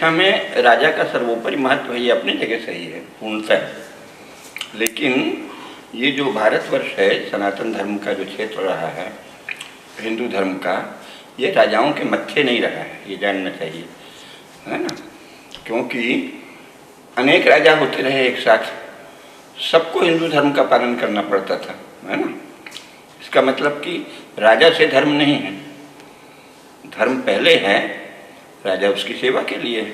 अपेक्षा में राजा का सर्वोपरि महत्व है, ये अपनी जगह सही है पूर्णतः। लेकिन ये जो भारतवर्ष है, सनातन धर्म का जो क्षेत्र रहा है, हिंदू धर्म का, ये राजाओं के मत्थे नहीं रहा है, ये जानना चाहिए, है ना। क्योंकि अनेक राजा होते रहे एक साथ, सबको हिंदू धर्म का पालन करना पड़ता था, है ना। इसका मतलब कि राजा से धर्म नहीं है, धर्म पहले है, राजा उसकी सेवा के लिए है।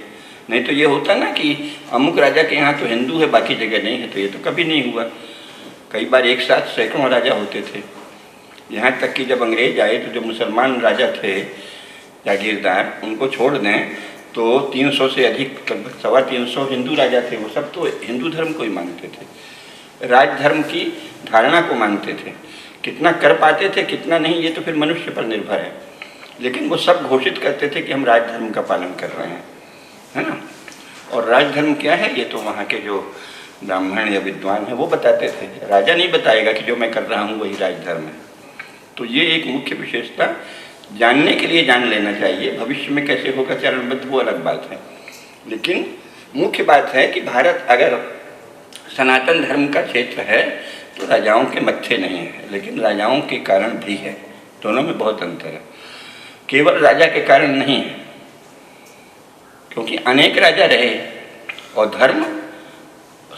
नहीं तो ये होता ना कि अमुक राजा के यहाँ तो हिंदू है बाकी जगह नहीं है, तो ये तो कभी नहीं हुआ। कई बार एक साथ सैकड़ों राजा होते थे। यहाँ तक कि जब अंग्रेज आए तो जो मुसलमान राजा थे जागीरदार, उनको छोड़ दें तो 300 से अधिक, लगभग 325 हिंदू राजा थे। वो सब तो हिंदू धर्म को ही मानते थे, राजधर्म की धारणा को मानते थे। कितना कर पाते थे कितना नहीं, ये तो फिर मनुष्य पर निर्भर है। लेकिन वो सब घोषित करते थे कि हम राजधर्म का पालन कर रहे हैं, है ना। और राजधर्म क्या है, ये तो वहाँ के जो ब्राह्मण या विद्वान है वो बताते थे। राजा नहीं बताएगा कि जो मैं कर रहा हूँ वही राजधर्म है। तो ये एक मुख्य विशेषता जानने के लिए जान लेना चाहिए। भविष्य में कैसे होगा चरणबद्ध वो अलग बात है, लेकिन मुख्य बात है कि भारत अगर सनातन धर्म का क्षेत्र है तो राजाओं के मत्थे नहीं है, लेकिन राजाओं के कारण भी है। दोनों में बहुत अंतर है, केवल राजा के कारण नहीं है, क्योंकि अनेक राजा रहे और धर्म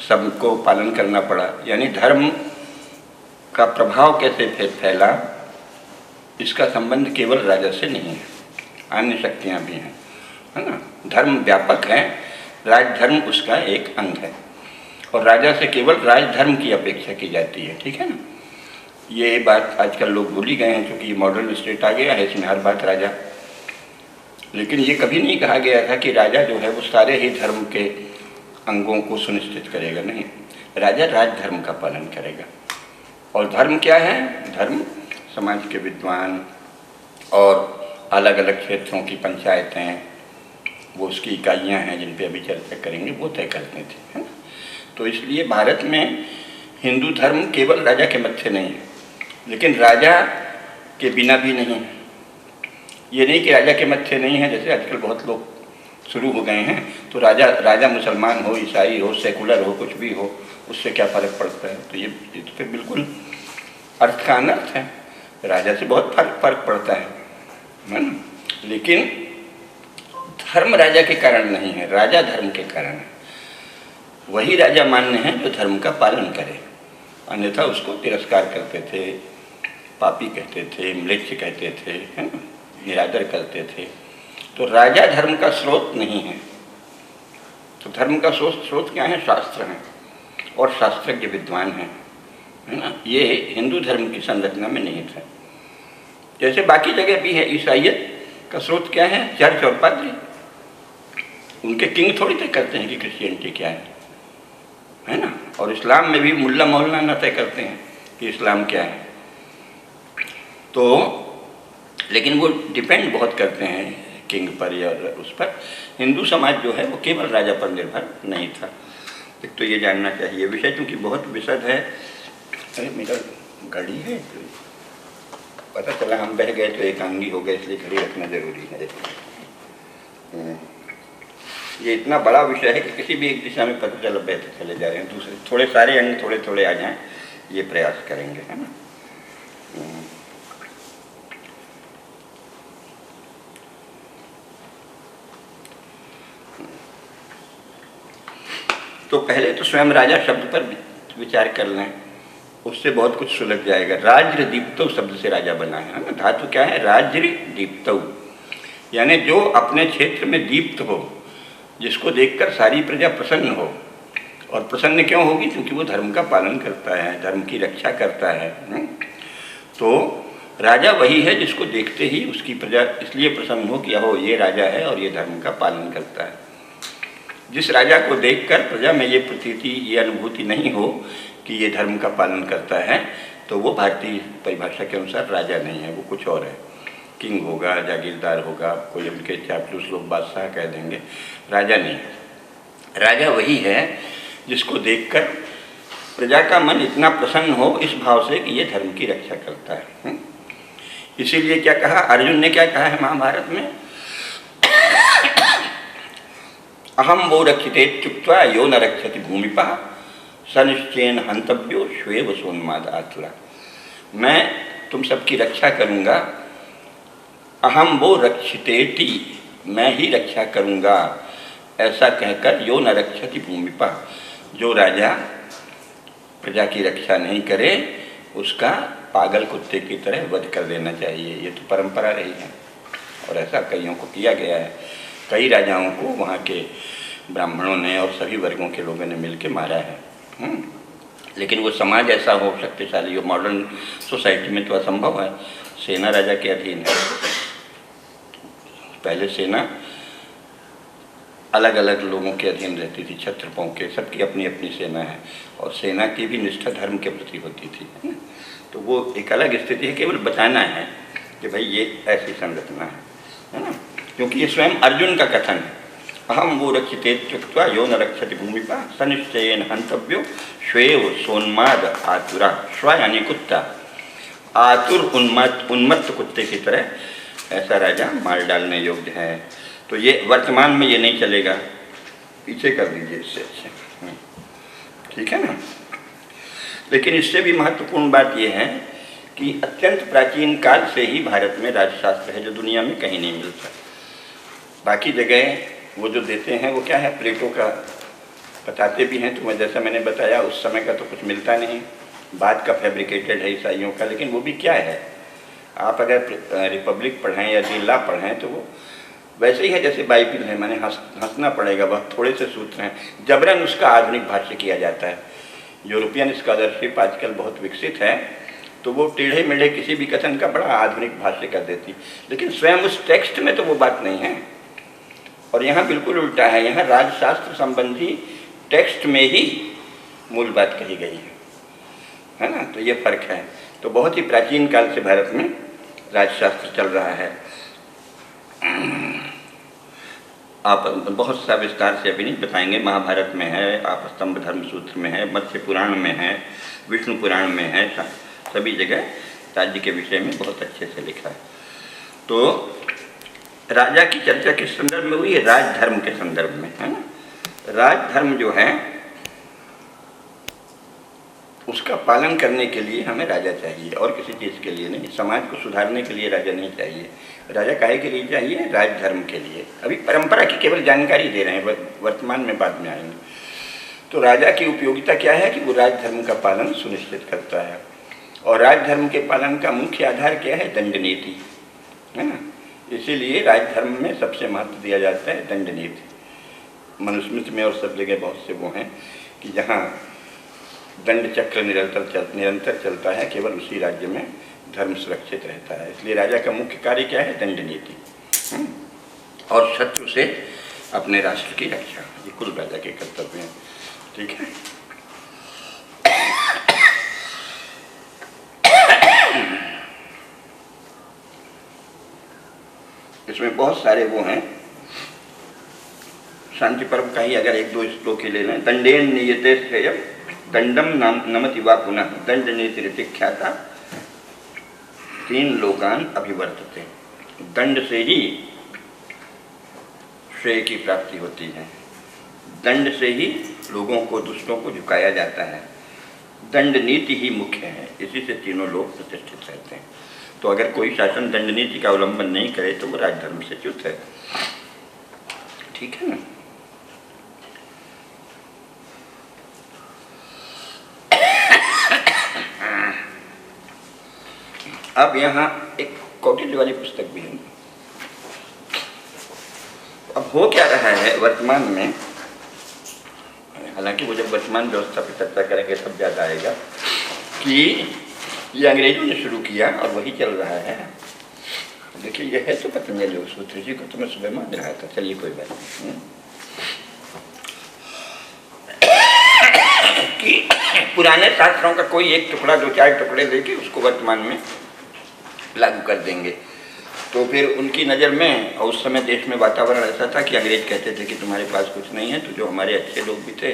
सबको पालन करना पड़ा। यानी धर्म का प्रभाव कैसे फैला, इसका संबंध केवल राजा से नहीं है, अन्य शक्तियाँ भी हैं, है ना। धर्म व्यापक है, राजधर्म उसका एक अंग है, और राजा से केवल राजधर्म की अपेक्षा की जाती है, ठीक है ना। ये बात आजकल लोग भूल ही गए हैं, क्योंकि मॉडर्न स्टेट आ गया है, इसमें हर बात राजा। लेकिन ये कभी नहीं कहा गया था कि राजा जो है वो सारे ही धर्म के अंगों को सुनिश्चित करेगा, नहीं। राजा राजधर्म का पालन करेगा। और धर्म क्या है, धर्म समाज के विद्वान और अलग अलग क्षेत्रों की पंचायतें, वो उसकी इकाइयाँ हैं जिन पे अभी चर्चा करेंगे, वो तय करते थे, है ना। तो इसलिए भारत में हिंदू धर्म केवल राजा के मत्थे नहीं है, लेकिन राजा के बिना भी नहीं है। ये नहीं कि राजा के मत्थे नहीं है, जैसे आजकल बहुत लोग शुरू हो गए हैं, तो राजा मुसलमान हो, ईसाई हो, सेकुलर हो, कुछ भी हो, उससे क्या फ़र्क पड़ता है। तो ये तो फिर बिल्कुल अर्थ का अनर्थ है। राजा से बहुत फर्क पड़ता है ना। लेकिन धर्म राजा के कारण नहीं है, राजा धर्म के कारण है। वही राजा मान्य है जो धर्म का पालन करे, अन्यथा उसको तिरस्कार करते थे, पापी कहते थे, म्लेच्छ कहते थे, है ना, निरादर करते थे। तो राजा धर्म का स्रोत नहीं है। तो धर्म का स्रोत क्या है, शास्त्र है, और शास्त्रज्ञ विद्वान हैं, है ना। ये हिंदू धर्म की संरचना में नहीं था। जैसे बाकी जगह भी है, ईसाइयत का स्रोत क्या है, चर्च और पादरी। उनके किंग थोड़ी तय करते हैं कि क्रिश्चियनिटी क्या है ना। और इस्लाम में भी मुल्ला मौलाना तय करते हैं कि इस्लाम क्या है। तो लेकिन वो डिपेंड बहुत करते हैं किंग पर या उस पर। हिंदू समाज जो है वो केवल राजा पर निर्भर नहीं था। एक तो ये जानना चाहिए विषय, क्योंकि बहुत विशद है। अरे मेरा घड़ी है, पता चला हम बह गए तो एकांगी हो गए, इसलिए घड़ी रखना जरूरी है। ये इतना बड़ा विषय है कि किसी भी एक दिशा में पता चला बहते चले जा रहे हैं, दूसरे थोड़े सारे अंग थोड़े थोड़े आ जाएं, ये प्रयास करेंगे, है ना। तो पहले तो स्वयं राजा शब्द पर विचार कर लें, उससे बहुत कुछ सुलझ जाएगा। राज्य दीप्तौ शब्द से राजा बना है ना। धातु क्या है, राज्य दीप्तौ, यानी जो अपने क्षेत्र में दीप्त हो, जिसको देखकर सारी प्रजा प्रसन्न हो। और प्रसन्न क्यों होगी, क्योंकि वो धर्म का पालन करता है, धर्म की रक्षा करता है। तो राजा वही है जिसको देखते ही उसकी प्रजा इसलिए प्रसन्न हो कि हो ये राजा है और ये धर्म का पालन करता है। जिस राजा को देखकर प्रजा में ये प्रतीति, ये अनुभूति नहीं हो कि ये धर्म का पालन करता है, तो वो भारतीय परिभाषा के अनुसार राजा नहीं है, वो कुछ और है। किंग होगा, जागीरदार होगा, कोई उनके चापलूस लोग बादशाह कह देंगे, राजा नहीं है। राजा वही है जिसको देखकर प्रजा का मन इतना प्रसन्न हो इस भाव से कि ये धर्म की रक्षा करता है। इसीलिए क्या कहा अर्जुन ने, क्या कहा है महाभारत में, अहम वो रक्षिते चुक्त्वा यो न रक्षति भूमिपा सनिश्चयन हंतव्यो श्वेव सोन्माद आतुरा। मैं तुम सबकी रक्षा करूँगा। अहम वो रक्षितेति, मैं ही रक्षा करूँगा, ऐसा कहकर यो न रक्षति भूमिपा, जो राजा प्रजा की रक्षा नहीं करे उसका पागल कुत्ते की तरह वध कर देना चाहिए। ये तो परंपरा रही है और ऐसा कईयों को किया गया है। कई राजाओं को वहाँ के ब्राह्मणों ने और सभी वर्गों के लोगों ने मिलकर मारा है। लेकिन वो समाज ऐसा हो शक्तिशाली हो, मॉडर्न सोसाइटी में तो असंभव है। सेना राजा के अधीन है। पहले सेना अलग अलग लोगों के अधीन रहती थी, क्षत्रपों के, सबकी अपनी अपनी सेना है और सेना की भी निष्ठा धर्म के प्रति होती थी। तो वो एक अलग स्थिति है। केवल बताना है कि भाई ये ऐसी संरचना है ना, क्योंकि ये स्वयं अर्जुन का कथन है। अहम वो रक्षिते चुक्त्वा यो न रक्षति भूमिपा सनिश्चयेन हंतव्यो श्वेव सोन्माद आतुरा। श्व यानी कुत्ता, आतुर उन्मत्त कुत्ते की तरह ऐसा राजा मार डालने योग्य है। तो ये वर्तमान में ये नहीं चलेगा, पीछे कर दीजिए इससे अच्छे, ठीक है ना। लेकिन इससे भी महत्वपूर्ण बात यह है कि अत्यंत प्राचीन काल से ही भारत में राजशास्त्र है, जो दुनिया में कहीं नहीं मिलता। बाकी जगह वो जो देते हैं वो क्या है, प्लेटो का बताते भी हैं, तो मैं जैसा मैंने बताया उस समय का तो कुछ मिलता नहीं, बाद का फैब्रिकेटेड है ईसाइयों का। लेकिन वो भी क्या है, आप अगर रिपब्लिक पढ़ें या दी लॉ पढ़ें तो वो वैसे ही है जैसे बाइबिल है। मैंने हंसना पड़ेगा, बहुत थोड़े से सूत्र हैं, जबरन उसका आधुनिक भाष्य किया जाता है। यूरोपियन स्कॉलरशिप आजकल बहुत विकसित है, तो वो टेढ़े मेढ़े किसी भी कथन का बड़ा आधुनिक भाष्य कर देती, लेकिन स्वयं उस टेक्स्ट में तो वो बात नहीं है। और यहाँ बिल्कुल उल्टा है, यहाँ राजशास्त्र संबंधी टेक्स्ट में ही मूल बात कही गई है ना। तो ये फर्क है। तो बहुत ही प्राचीन काल से भारत में राजशास्त्र चल रहा है। आप बहुत सा विस्तार से अभी नहीं बताएंगे, महाभारत में है, आप स्तंभ धर्म सूत्र में है, मत्स्य पुराण में है, विष्णु पुराण में है, सभी जगह राज्य के विषय में बहुत अच्छे से लिखा है। तो राजा की चर्चा किस संदर्भ में हुई है, राजधर्म के संदर्भ में, है ना। राजधर्म जो है उसका पालन करने के लिए हमें राजा चाहिए और किसी चीज़ के लिए नहीं। समाज को सुधारने के लिए राजा नहीं चाहिए। राजा काहे के लिए चाहिए, राजधर्म के लिए। अभी परंपरा की केवल जानकारी दे रहे हैं, वर्तमान में बाद में आएंगे। तो राजा की उपयोगिता क्या है कि वो राजधर्म का पालन सुनिश्चित करता है। और राजधर्म के पालन का मुख्य आधार क्या है, दंड नीति, है ना। इसीलिए राजधर्म में सबसे महत्व दिया जाता है दंड नीति। मनुस्मृति में और सब जगह बहुत से वो हैं कि जहाँ दंड चक्र निरंतर चलता है, केवल उसी राज्य में धर्म सुरक्षित रहता है। इसलिए राजा का मुख्य कार्य क्या है, दंड नीति और शत्रु से अपने राष्ट्र की रक्षा, ये कुल राजा के कर्तव्य हैं, ठीक है। इसमें बहुत सारे वो हैं। शांति पर्व का ही अगर एक दो श्लोक ले लें, दंडेन नियते श्रेयम दंडम नमति वा पुनः दंड नीति ख्याता तीन लोकान अभिवर्तते। दंड से ही श्रेय की प्राप्ति होती है, दंड से ही लोगों को, दुष्टों को झुकाया जाता है। दंड नीति ही मुख्य है, इसी से तीनों लोग प्रतिष्ठित रहते हैं। तो अगर कोई शासन दंड नीति का अवलंबन नहीं करे तो वो राजधर्म से च्युत है, ठीक है ना। अब यहाँ एक कौटिल्य वाली पुस्तक भी है। अब हो क्या रहा है वर्तमान में, हालांकि वो जब वर्तमान व्यवस्था पर चर्चा करेंगे तब ज़्यादा आएगा, कि ये अंग्रेजों ने शुरू किया और वही चल रहा है। देखिए ये है तो पतंजलि सूत्र जी को तो मैं सुबह मान रहा था, चलिए कोई बात नहीं। कि पुराने शास्त्रों का कोई एक टुकड़ा, दो चार टुकड़े लेके उसको वर्तमान में लागू कर देंगे। तो फिर उनकी नज़र में, और उस समय देश में वातावरण ऐसा था कि अंग्रेज कहते थे कि तुम्हारे पास कुछ नहीं है, तो जो हमारे अच्छे लोग भी थे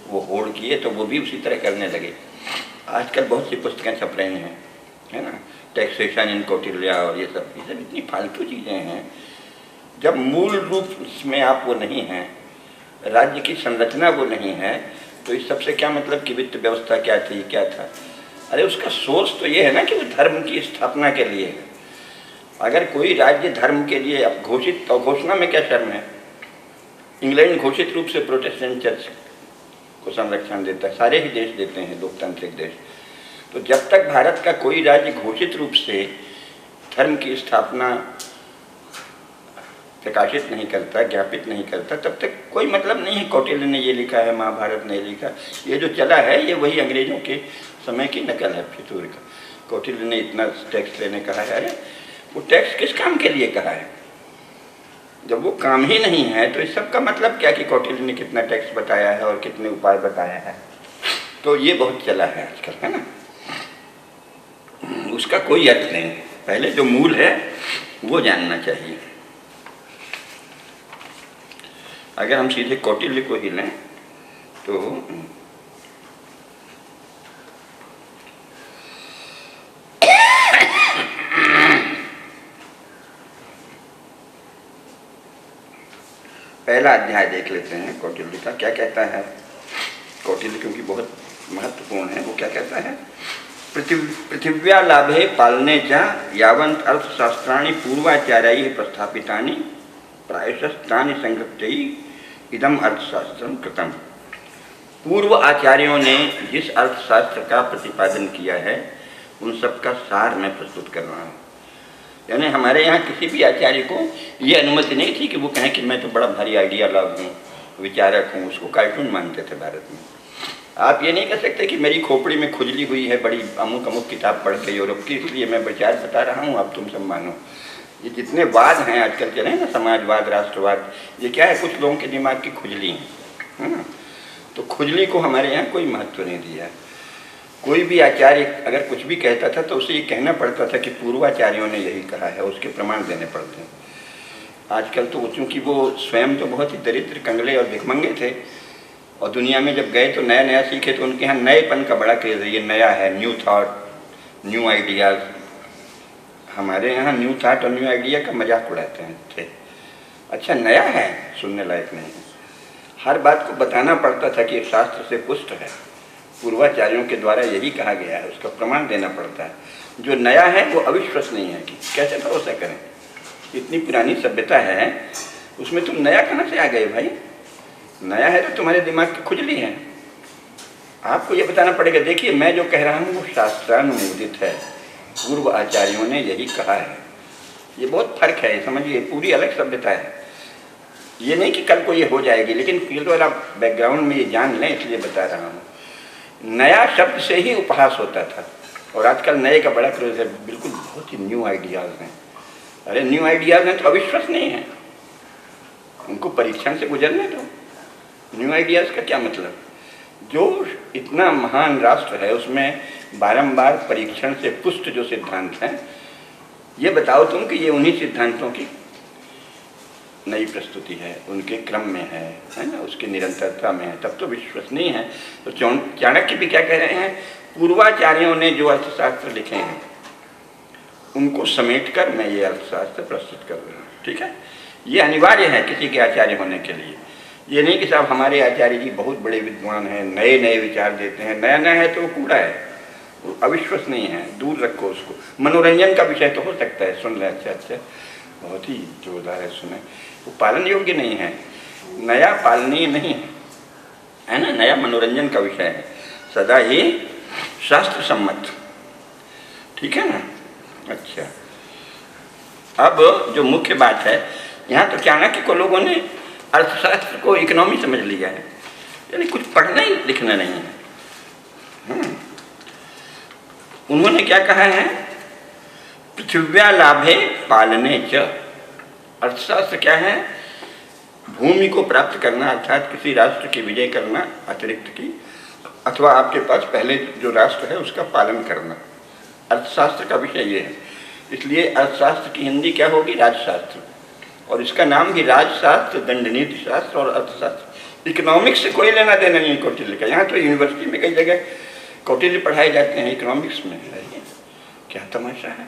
वो होड़ किए, तो वो भी उसी तरह करने लगे। आजकल बहुत सी पुस्तकें छप रही हैं, है ना, टैक्सेशन इन कौटिल्य और ये सब इतनी फालतू चीज़ें हैं। जब मूल रूप में आप वो नहीं हैं राज्य की संरचना वो नहीं है, तो इस सबसे क्या मतलब कि वित्त व्यवस्था क्या थी, क्या था? अरे उसका सोर्स तो ये है ना कि वो धर्म की स्थापना के लिए है। अगर कोई राज्य धर्म के लिए अब घोषित, तो घोषणा में क्या शर्म है? इंग्लैंड घोषित रूप से प्रोटेस्टेंट चर्च को संरक्षण देता है, सारे ही देश देते हैं, लोकतांत्रिक देश। तो जब तक भारत का कोई राज्य घोषित रूप से धर्म की स्थापना प्रकाशित नहीं करता, ज्ञापित नहीं करता, तब तक कोई मतलब नहीं है कौटिल्य ने ये लिखा है, महाभारत ने लिखा। ये जो चला है ये वही अंग्रेजों के समय की नकल है, फितूर का। कौटिल्य ने इतना टैक्स लेने कहा है, अरे वो टैक्स किस काम के लिए कहा है? जब वो काम ही नहीं है तो इस सब का मतलब क्या कि कौटिल्य ने कितना टैक्स बताया है और कितने उपाय बताया है? तो ये बहुत चला है आजकल, है ना, उसका कोई अर्थ नहीं। पहले जो मूल है वो जानना चाहिए। अगर हम सीधे कौटिल्य को ही लें तो पहला अध्याय देख लेते हैं कौटिल्य का, क्या कहता है कौटिल्य, क्योंकि बहुत महत्वपूर्ण है। वो क्या कहता है? पृथिव्या लाभे पालने च यावंत अर्थशास्त्राणि पूर्वाचार्यैः प्रस्थापितानि प्रायशस्तानि संगत्यै इदम अर्थशास्त्रम कृतम। पूर्व आचार्यों ने जिस अर्थशास्त्र का प्रतिपादन किया है उन सब का सार मैं प्रस्तुत कर रहा हूँ। यानी हमारे यहाँ किसी भी आचार्य को ये अनुमति नहीं थी कि वो कहें कि मैं तो बड़ा भारी आइडिया लॉग हूँ, विचारक हूँ। उसको कार्टून मानते थे भारत में। आप ये नहीं कह सकते कि मेरी खोपड़ी में खुजली हुई है बड़ी अमुक अमुक किताब पढ़ के यूरोप की, इसलिए मैं विचार बता रहा हूँ, आप तुम सब मानो। ये जितने वाद हैं आजकल चले हैं ना, समाजवाद, राष्ट्रवाद, ये क्या है? कुछ लोगों के दिमाग की खुजली है ना। तो खुजली को हमारे यहाँ कोई महत्व नहीं दिया। कोई भी आचार्य अगर कुछ भी कहता था तो उसे ये कहना पड़ता था कि पूर्वाचार्यों ने यही कहा है, उसके प्रमाण देने पड़ते हैं। आजकल तो चूँकि वो स्वयं तो बहुत ही दरिद्र, कंगले और भिखमंगे थे, और दुनिया में जब गए तो नया नया सीखे, तो उनके यहाँ नएपन का बड़ा क्रेज है। ये नया है, न्यू थॉट, न्यू आइडियाज़। हमारे यहाँ न्यू थॉट और न्यू आइडिया का मजाक उड़ाते हैं थे। अच्छा, नया है, सुनने लायक नहीं है। हर बात को बताना पड़ता था कि शास्त्र से पुष्ट है, पूर्वाचार्यों के द्वारा यही कहा गया है, उसका प्रमाण देना पड़ता है। जो नया है वो अविश्वसनीय है कि कैसे भरोसा करें? इतनी पुरानी सभ्यता है, उसमें तुम नया कहाँ से आ गए भाई? नया है तो तुम्हारे दिमाग की खुजली है। आपको ये बताना पड़ेगा, देखिए मैं जो कह रहा हूँ वो शास्त्रानुमोदित है, पूर्व आचार्यों ने यही कहा है। ये बहुत फर्क है, समझिए, पूरी अलग सभ्यता है। ये नहीं कि कल को ये हो जाएगी, लेकिन ये तो आप बैकग्राउंड में ये जान लें, इसलिए बता रहा हूँ। नया शब्द से ही उपहास होता था, और आजकल नए का बड़ा क्रेज है। बिल्कुल बहुत ही न्यू आइडियाज़ हैं। अरे न्यू आइडियाज़ हैं तो अविश्वसनीय है, उनको परीक्षण से गुजरने दो। न्यू आइडियाज़ का क्या मतलब? जो इतना महान राष्ट्र है उसमें बारंबार परीक्षण से पुष्ट जो सिद्धांत हैं, ये बताओ तुम कि ये उन्हीं सिद्धांतों की नई प्रस्तुति है, उनके क्रम में है ना, उसकी निरंतरता में है, तब तो विश्वसनीय है। तो चाणक्य भी क्या कह रहे हैं? पूर्वाचार्यों ने जो अर्थशास्त्र लिखे हैं उनको समेटकर मैं ये अर्थशास्त्र प्रस्तुत कर रहा हूँ। ठीक है, ये अनिवार्य है किसी के आचार्य होने के लिए। ये नहीं कि साहब हमारे आचार्य जी बहुत बड़े विद्वान हैं, नए नए विचार देते हैं। नया नया है तो वो कूड़ा है, वो अविश्वसनीय है, दूर रखो उसको। मनोरंजन का विषय तो हो सकता है, सुन ले, अच्छा अच्छा बहुत ही जोरदार है, सुने, वो पालन योग्य नहीं है। नया पालनीय नहीं है ना, नया मनोरंजन का विषय है, सदा ही शास्त्र सम्मत। ठीक है ना। अच्छा, अब जो मुख्य बात है, यहाँ तो चाणक्य को लोगों ने अर्थशास्त्र को इकोनॉमी समझ लिया है, यानी कुछ पढ़ना ही लिखना नहीं है। उन्होंने क्या कहा है? पृथिव्या लाभे पालने च। अर्थशास्त्र क्या है? भूमि को प्राप्त करना, अर्थात किसी राष्ट्र की विजय करना अतिरिक्त की, अथवा आपके पास पहले जो राष्ट्र है उसका पालन करना। अर्थशास्त्र का विषय ये है। इसलिए अर्थशास्त्र की हिंदी क्या होगी? राजशास्त्र। और इसका नाम भी राजशास्त्र, दंडनीति शास्त्र और अर्थशास्त्र। इकोनॉमिक्स से कोई लेना देना नहीं कौटिल्य का। यहाँ तो यूनिवर्सिटी में कई जगह कौटिल्य पढ़ाए जाते हैं इकोनॉमिक्स में। क्या तमाशा है,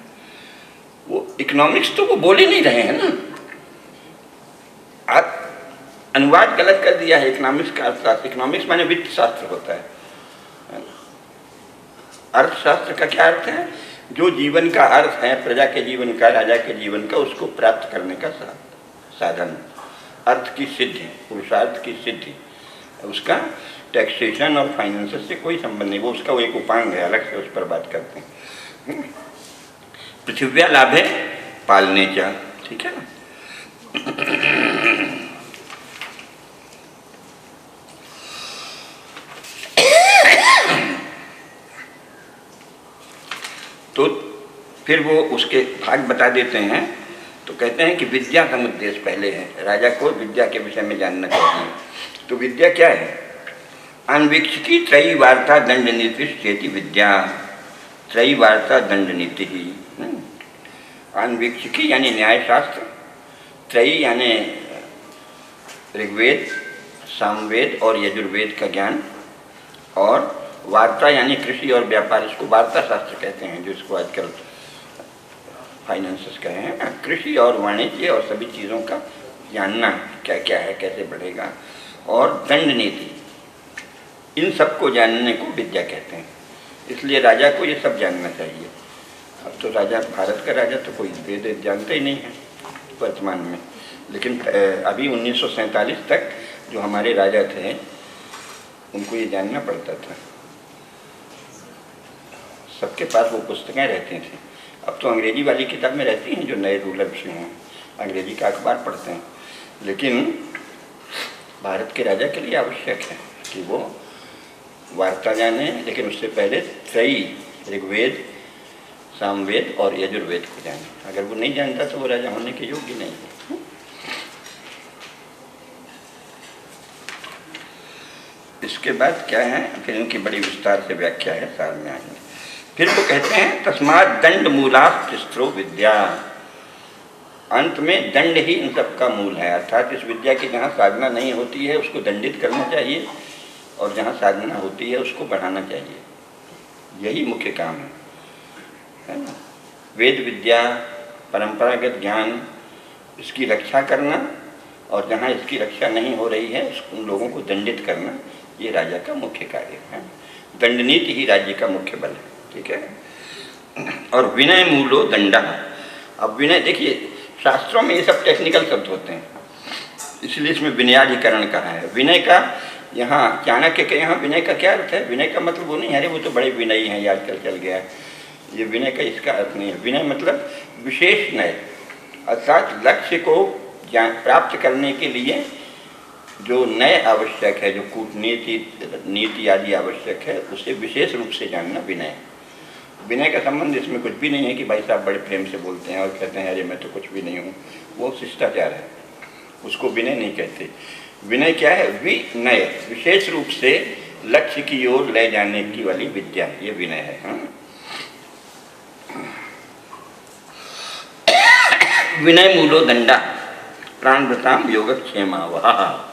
वो इकोनॉमिक्स तो वो बोल ही नहीं रहे हैं ना। आप अनुवाद गलत कर दिया है इकोनॉमिक्स का अर्थशास्त्र। इकोनॉमिक्स माने वित्त शास्त्र होता है। अर्थशास्त्र का क्या अर्थ है? जो जीवन का अर्थ है, प्रजा के जीवन का, राजा के जीवन का, उसको प्राप्त करने का साधन, अर्थ की सिद्धि, पुरुषार्थ की सिद्धि। उसका टैक्सेशन और फाइनेंस से कोई संबंध नहीं, वो उसका वो एक उपांग है, अलग से उस पर बात करते हैं। पृथिव्या लाभे पालने चा, ठीक है ना। तो फिर वो उसके भाग बता देते हैं। तो कहते हैं कि विद्या का उद्देश्य पहले है, राजा को विद्या के विषय में जानना चाहिए। तो विद्या क्या है? अनवीक्षिकी त्रयी वार्ता दंड नीति चेती विद्या, त्रयी वार्ता दंड नीति ही। अनवीक्षिकी यानी न्यायशास्त्र, त्रयी यानी ऋग्वेद, सामवेद और यजुर्वेद का ज्ञान, और वार्ता यानी कृषि और व्यापार, इसको वार्ता शास्त्र कहते हैं, जो इसको आजकल फाइनेंसेस कहे हैं। कृषि और वाणिज्य और सभी चीज़ों का जानना, क्या क्या है, कैसे बढ़ेगा, और दंड नीति, इन सबको जानने को विद्या कहते हैं। इसलिए राजा को ये सब जानना चाहिए। अब तो राजा, भारत का राजा तो कोई वेद जानता ही नहीं है वर्तमान में, लेकिन अभी 1947 तक जो हमारे राजा थे उनको ये जानना पड़ता था। सबके पास वो पुस्तकें रहती थी। अब तो अंग्रेजी वाली किताब में रहती हैं, जो नए रूलर्स हों अंग्रेजी का अखबार पढ़ते हैं, लेकिन भारत के राजा के लिए आवश्यक है कि वो वार्ता जाने, लेकिन उससे पहले त्रयी, ऋग्वेद, सामवेद और यजुर्वेद को जाने। अगर वो नहीं जानता तो वो राजा होने के योग्य नहीं है। इसके बाद क्या है, फिर इनकी बड़ी विस्तार से व्याख्या है, सार में आएंगे। फिर वो कहते हैं तस्मात् दंड मूलात् तिस्रो विद्या, अंत में दंड ही इन सब का मूल है। अर्थात इस विद्या की जहाँ साधना नहीं होती है उसको दंडित करना चाहिए, और जहाँ साधना होती है उसको बढ़ाना चाहिए। यही मुख्य काम है ना। वेद विद्या, परंपरागत ज्ञान, इसकी रक्षा करना, और जहाँ इसकी रक्षा नहीं हो रही है उन लोगों को दंडित करना, ये राजा का मुख्य कार्य है। दंड नीति ही राज्य का मुख्य बल है, ठीक है। और विनय मूलो दंडा। अब विनय, देखिए शास्त्रों में ये सब टेक्निकल शब्द होते हैं, इसलिए इसमें विनयाधिकरण कहा है। विनय का यहाँ चाणक्य के यहाँ विनय का क्या अर्थ है? विनय का मतलब वो नहीं, अरे वो तो बड़े विनयी हैं, ये आजकल चल गया है, ये विनय का इसका अर्थ नहीं है। विनय मतलब विशेष नय, अर्थात लक्ष्य को प्राप्त करने के लिए जो नय आवश्यक है, जो कूटनीति, नीति आदि आवश्यक है, उसे विशेष रूप से जानना विनय। विनय का संबंध इसमें कुछ भी नहीं है कि भाई साहब बड़े प्रेम से बोलते हैं और कहते हैं अरे मैं तो कुछ भी नहीं हूँ, वो शिष्टाचार है, उसको विनय नहीं कहते। विनय क्या है? विनय, विशेष रूप से लक्ष्य की ओर ले जाने की वाली विद्या, ये विनय है। विनय मूलो दंडा प्राणभृताम योगक्षेमावह।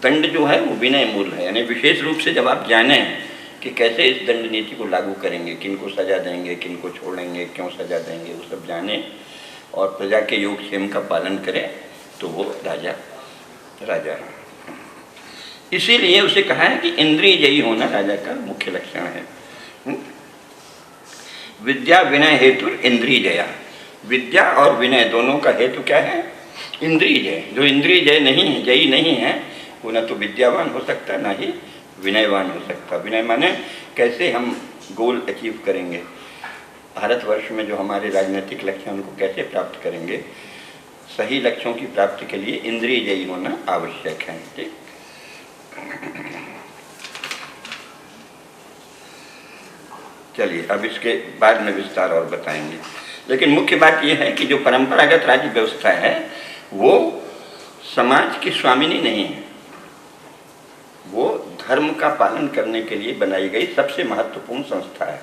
दंड जो है वो विनय मूल है, यानी विशेष रूप से जब आप जाने कि कैसे इस दंड नीति को लागू करेंगे, किनको सजा देंगे, किनको छोड़ेंगे, क्यों सजा देंगे, वो सब जाने और प्रजा के योगक्षेम का पालन करें, तो वो राजा राजा है। इसीलिए उसे कहा है कि इंद्रिय जयी होना राजा का मुख्य लक्षण है। विद्या विनय हेतु इंद्रिय जया। विद्या और विनय दोनों का हेतु क्या है? इंद्रिय जय। जो इंद्रिय जय नहीं है, जयी नहीं है, वो न तो विद्यावान हो सकता ना ही विनयवान हो सकता। विनय माने कैसे हम गोल अचीव करेंगे, भारतवर्ष में जो हमारे राजनीतिक लक्ष्य हैं उनको कैसे प्राप्त करेंगे, सही लक्ष्यों की प्राप्ति के लिए इंद्रिय जयी होना आवश्यक है। ठीक, चलिए अब इसके बाद में विस्तार और बताएंगे, लेकिन मुख्य बात यह है कि जो परंपरागत राज्य व्यवस्था है वो समाज की स्वामिनी नहीं है, वो धर्म का पालन करने के लिए बनाई गई सबसे महत्वपूर्ण संस्था है।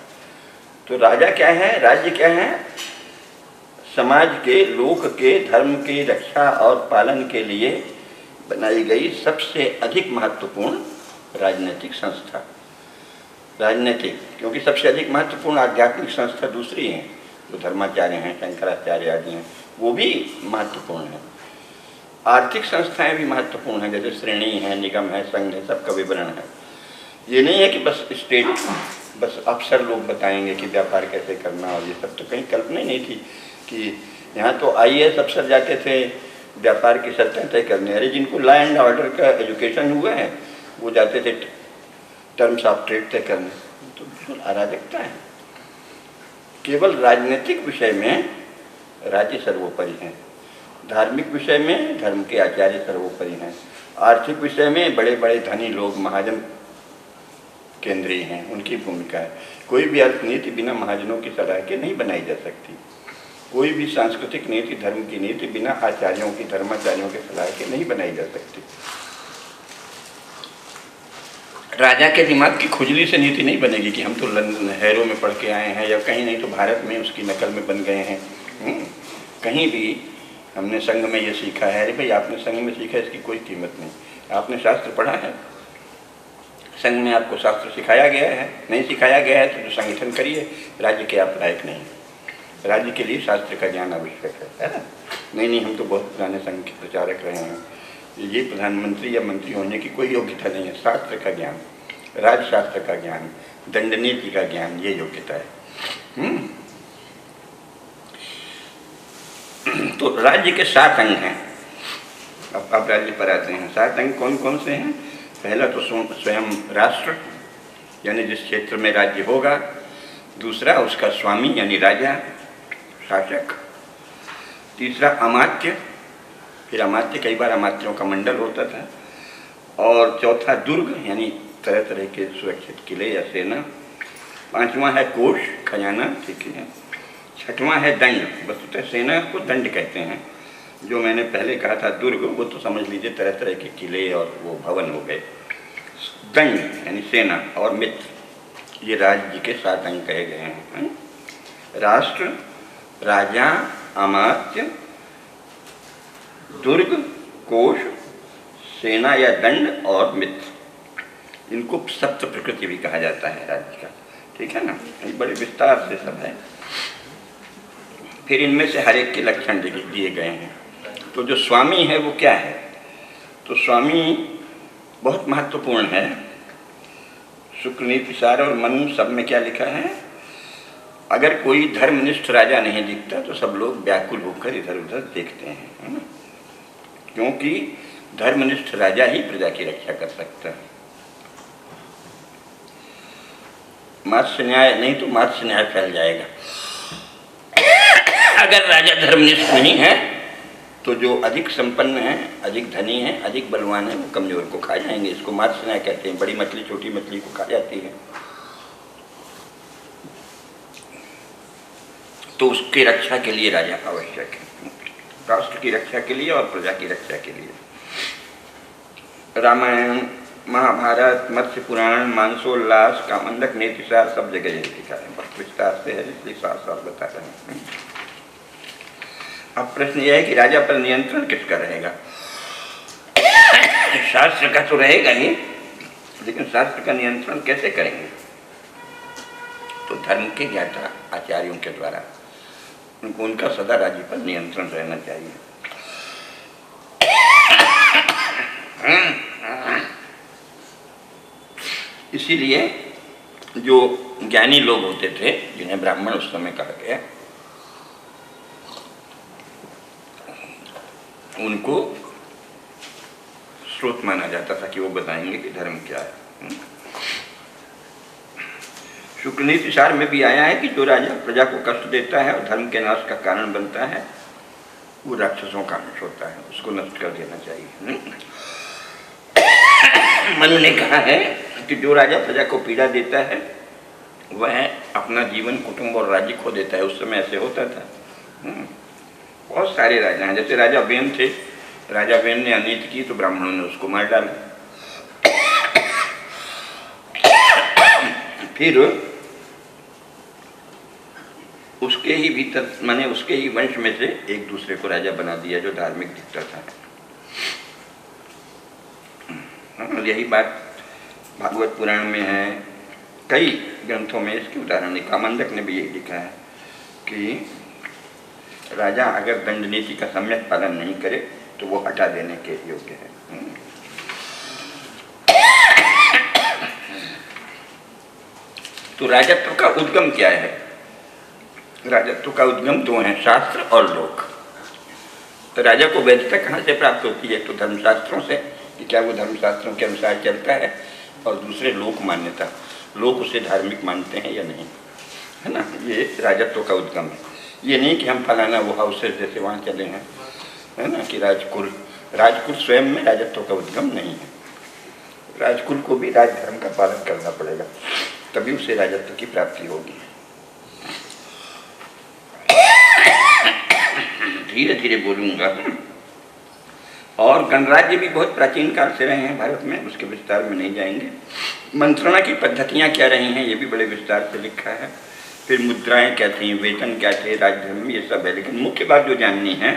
तो राजा क्या है, राज्य क्या है? समाज के, लोक के धर्म की रक्षा और पालन के लिए बनाई गई सबसे अधिक महत्वपूर्ण राजनीतिक संस्था। राजनीतिक, क्योंकि सबसे अधिक महत्वपूर्ण आध्यात्मिक संस्था दूसरी हैं, जो धर्माचार्य हैं, शंकराचार्य आदि हैं, वो भी महत्वपूर्ण है, आर्थिक संस्थाएं भी महत्वपूर्ण हैं, जैसे श्रेणी है, निगम है, संघ है, सबका विवरण है। ये नहीं है कि बस स्टेट, बस अफसर लोग बताएंगे कि व्यापार कैसे करना, और ये सब तो कहीं कल्पना ही नहीं थी कि यहाँ तो IAS अफसर जाते थे व्यापार की शर्तें तय करने। अरे जिनको लॉ एंड ऑर्डर का एजुकेशन हुआ है वो जाते थे टर्म्स ऑफ ट्रेड तय करने। तो बिल्कुल अराजकता है। केवल राजनीतिक विषय में राज्य सर्वोपरि है, धार्मिक विषय में धर्म के आचार्य सर्वोपरि हैं, आर्थिक विषय में बड़े बड़े धनी लोग महाजन केंद्रीय हैं, उनकी भूमिका है। कोई भी अर्थनीति बिना महाजनों की सलाह के नहीं बनाई जा सकती। कोई भी सांस्कृतिक नीति, धर्म की नीति बिना आचार्यों की, धर्माचार्यों की सलाह के नहीं बनाई जा सकती। राजा के दिमाग की खुजली से नीति नहीं बनेगी कि हम तो लंदन हैरो में पढ़ के आए हैं, या कहीं नहीं तो भारत में उसकी नकल में बन गए हैं। कहीं भी हमने संघ में ये सीखा है। अरे भाई आपने संघ में सीखा, इसकी कोई कीमत नहीं। आपने शास्त्र पढ़ा है, संघ में आपको शास्त्र सिखाया गया है? नहीं सिखाया गया है तो जो संगठन करिए, राज्य के आप लायक नहीं। राज्य के लिए शास्त्र का ज्ञान आवश्यक है ना? नहीं, हम तो बहुत पुराने संघ के प्रचारक रहे हैं, ये प्रधानमंत्री या मंत्री होने की कोई योग्यता नहीं है। शास्त्र का ज्ञान, राजशास्त्र का ज्ञान, दंड नीति का ज्ञान, ये योग्यता है। तो राज्य के 7 अंग हैं। अब राज्य पर आते हैं। 7 अंग कौन कौन से हैं? पहला तो स्वयं राष्ट्र, यानी जिस क्षेत्र में राज्य होगा। दूसरा उसका स्वामी यानी राजा, शासक। तीसरा अमात्य, फिर अमात्य, कई बार अमात्यों का मंडल होता था। और चौथा दुर्ग, यानी तरह तरह के सुरक्षित किले या सेना। 5वां है कोष, खजाना, ठीक है। 6वां है दंड, वस्तुतः सेना को दंड कहते हैं। जो मैंने पहले कहा था दुर्ग, वो तो समझ लीजिए तरह तरह के किले और वो भवन हो गए। दंड यानी सेना, और मित्र, ये राज्य के 7 अंग कहे गए हैं। राष्ट्र, राजा, अमात्य, दुर्ग, कोष, सेना या दंड और मित्र। इनको सप्त प्रकृति भी कहा जाता है राज्य का, ठीक है ना? ये बड़े विस्तार से सब है। फिर इनमें से हर एक के लक्षण दिए गए हैं। तो जो स्वामी है वो क्या है? तो स्वामी बहुत महत्वपूर्ण है। शुक्र नीति सार और मनु सब में क्या लिखा है? अगर कोई धर्मनिष्ठ राजा नहीं दिखता तो सब लोग व्याकुल होकर इधर उधर देखते हैं, है ना? क्योंकि धर्मनिष्ठ राजा ही प्रजा की रक्षा कर सकता है। मात्स्य न्याय नहीं तो मात्स्य न्याय फैल जाएगा। अगर राजा धर्मनिष्ठ नहीं है तो जो अधिक संपन्न है, अधिक धनी है, अधिक बलवान है, वो कमजोर को खा जाएंगे। इसको मात्स्य न्याय कहते हैं। बड़ी मछली छोटी मछली को खा जाती है। तो उसकी रक्षा के लिए राजा आवश्यक है, राष्ट्र की रक्षा के लिए और प्रजा की रक्षा के लिए। रामायण, महाभारत, मत्स्य पुराण, मानसोल्लास, कामंडक, नीतिसार सब जगह यही लिखा है। बहुत विस्तार से है, इसलिए साफ साफ बता रहे हैं। अब प्रश्न यह है कि राजा पर नियंत्रण किसका रहेगा? शास्त्र का तो रहेगा ही, लेकिन शास्त्र का नियंत्रण कैसे करेंगे? तो धर्म के ज्ञाता आचार्यों के द्वारा उनका सदा राज्य पर नियंत्रण रहना चाहिए। इसीलिए जो ज्ञानी लोग होते थे, जिन्हें ब्राह्मण उस समय कहा गया, उनको स्रोत माना जाता था कि वो बताएंगे कि धर्म क्या है। शुक्र नीति सार में भी आया है कि जो राजा प्रजा को कष्ट देता है और धर्म के नाश का कारण बनता है, वो राक्षसों का अंश होता है, उसको नष्ट कर देना चाहिए। मनु ने कहा है कि जो राजा प्रजा को पीड़ा देता है वह अपना जीवन, कुटुंब और राज्य खो देता है। उस समय ऐसे होता था। बहुत सारे राजा हैं। जैसे राजा वेन थे, राजा वेन ने अनीति की तो ब्राह्मणों ने उसको मार डाला। फिर उसके ही भीतर, माने उसके ही वंश में से एक दूसरे को राजा बना दिया जो धार्मिक दिखता था। यही बात भागवत पुराण में है, कई ग्रंथों में इसके उदाहरण है। कामंडक ने भी यही लिखा है कि राजा अगर दंड नीति का सम्यक पालन नहीं करे तो वो हटा देने के योग्य है। तो राजत्व का उद्गम क्या है? राजत्व का उद्गम दो हैं, शास्त्र और लोक। तो राजा को वैधता कहाँ से प्राप्त होती है? तो धर्मशास्त्रों से, कि क्या वो धर्मशास्त्रों के अनुसार चलता है, और दूसरे लोक मान्यता, लोग उसे धार्मिक मानते हैं या नहीं, है ना। ये राजत्व का उद्गम है। ये नहीं कि हम फलाना वो हाउसेस जैसे वहाँ चले हैं, है ना, कि राजकुल स्वयं में राजत्व का उद्गम नहीं है। राजकुल को भी राजधर्म का पालन करना पड़ेगा, तभी उसे राजत्व की प्राप्ति होगी। धीरे धीरे बोलूंगा। और गणराज्य भी बहुत प्राचीन काल से रहे हैं भारत में, उसके विस्तार में नहीं जाएंगे। मंत्रणा की पद्धतियाँ क्या रही हैं, ये भी बड़े विस्तार से लिखा है। फिर मुद्राएं क्या थी, वेतन क्या थे, राजधर्म, ये सब है। लेकिन मुख्य बात जो जाननी है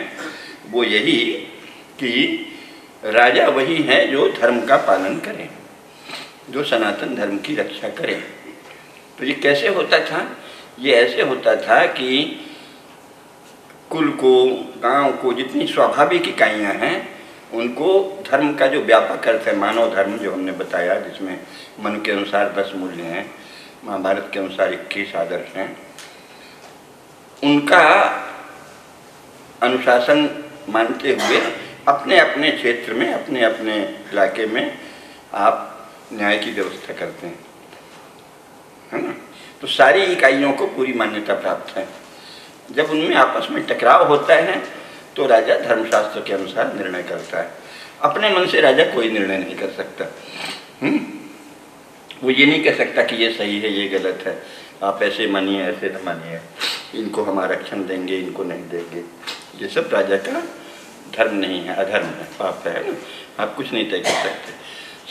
वो यही कि राजा वही है जो धर्म का पालन करे, जो सनातन धर्म की रक्षा करे। तो ये कैसे होता था? ये ऐसे होता था कि कुल को, गांव को, जितनी स्वाभाविक इकाइयां हैं उनको धर्म का जो व्यापक अर्थ है, मानव धर्म जो हमने बताया, जिसमें मनु के अनुसार 10 मूल्य हैं, महाभारत के अनुसार 21 आदर्श हैं, उनका अनुशासन मानते हुए अपने अपने क्षेत्र में, अपने अपने इलाके में आप न्याय की व्यवस्था करते हैं, है ना। तो सारी इकाइयों को पूरी मान्यता प्राप्त है। जब उनमें आपस में टकराव होता है तो राजा धर्मशास्त्र के अनुसार निर्णय करता है। अपने मन से राजा कोई निर्णय नहीं कर सकता। वो ये नहीं कह सकता कि ये सही है, ये गलत है, आप ऐसे मानिए, ऐसे न मानिए, इनको हम आरक्षण देंगे, इनको नहीं देंगे। ये सब राजा का धर्म नहीं है, अधर्म है, पाप है ना। आप कुछ नहीं तय कर सकते,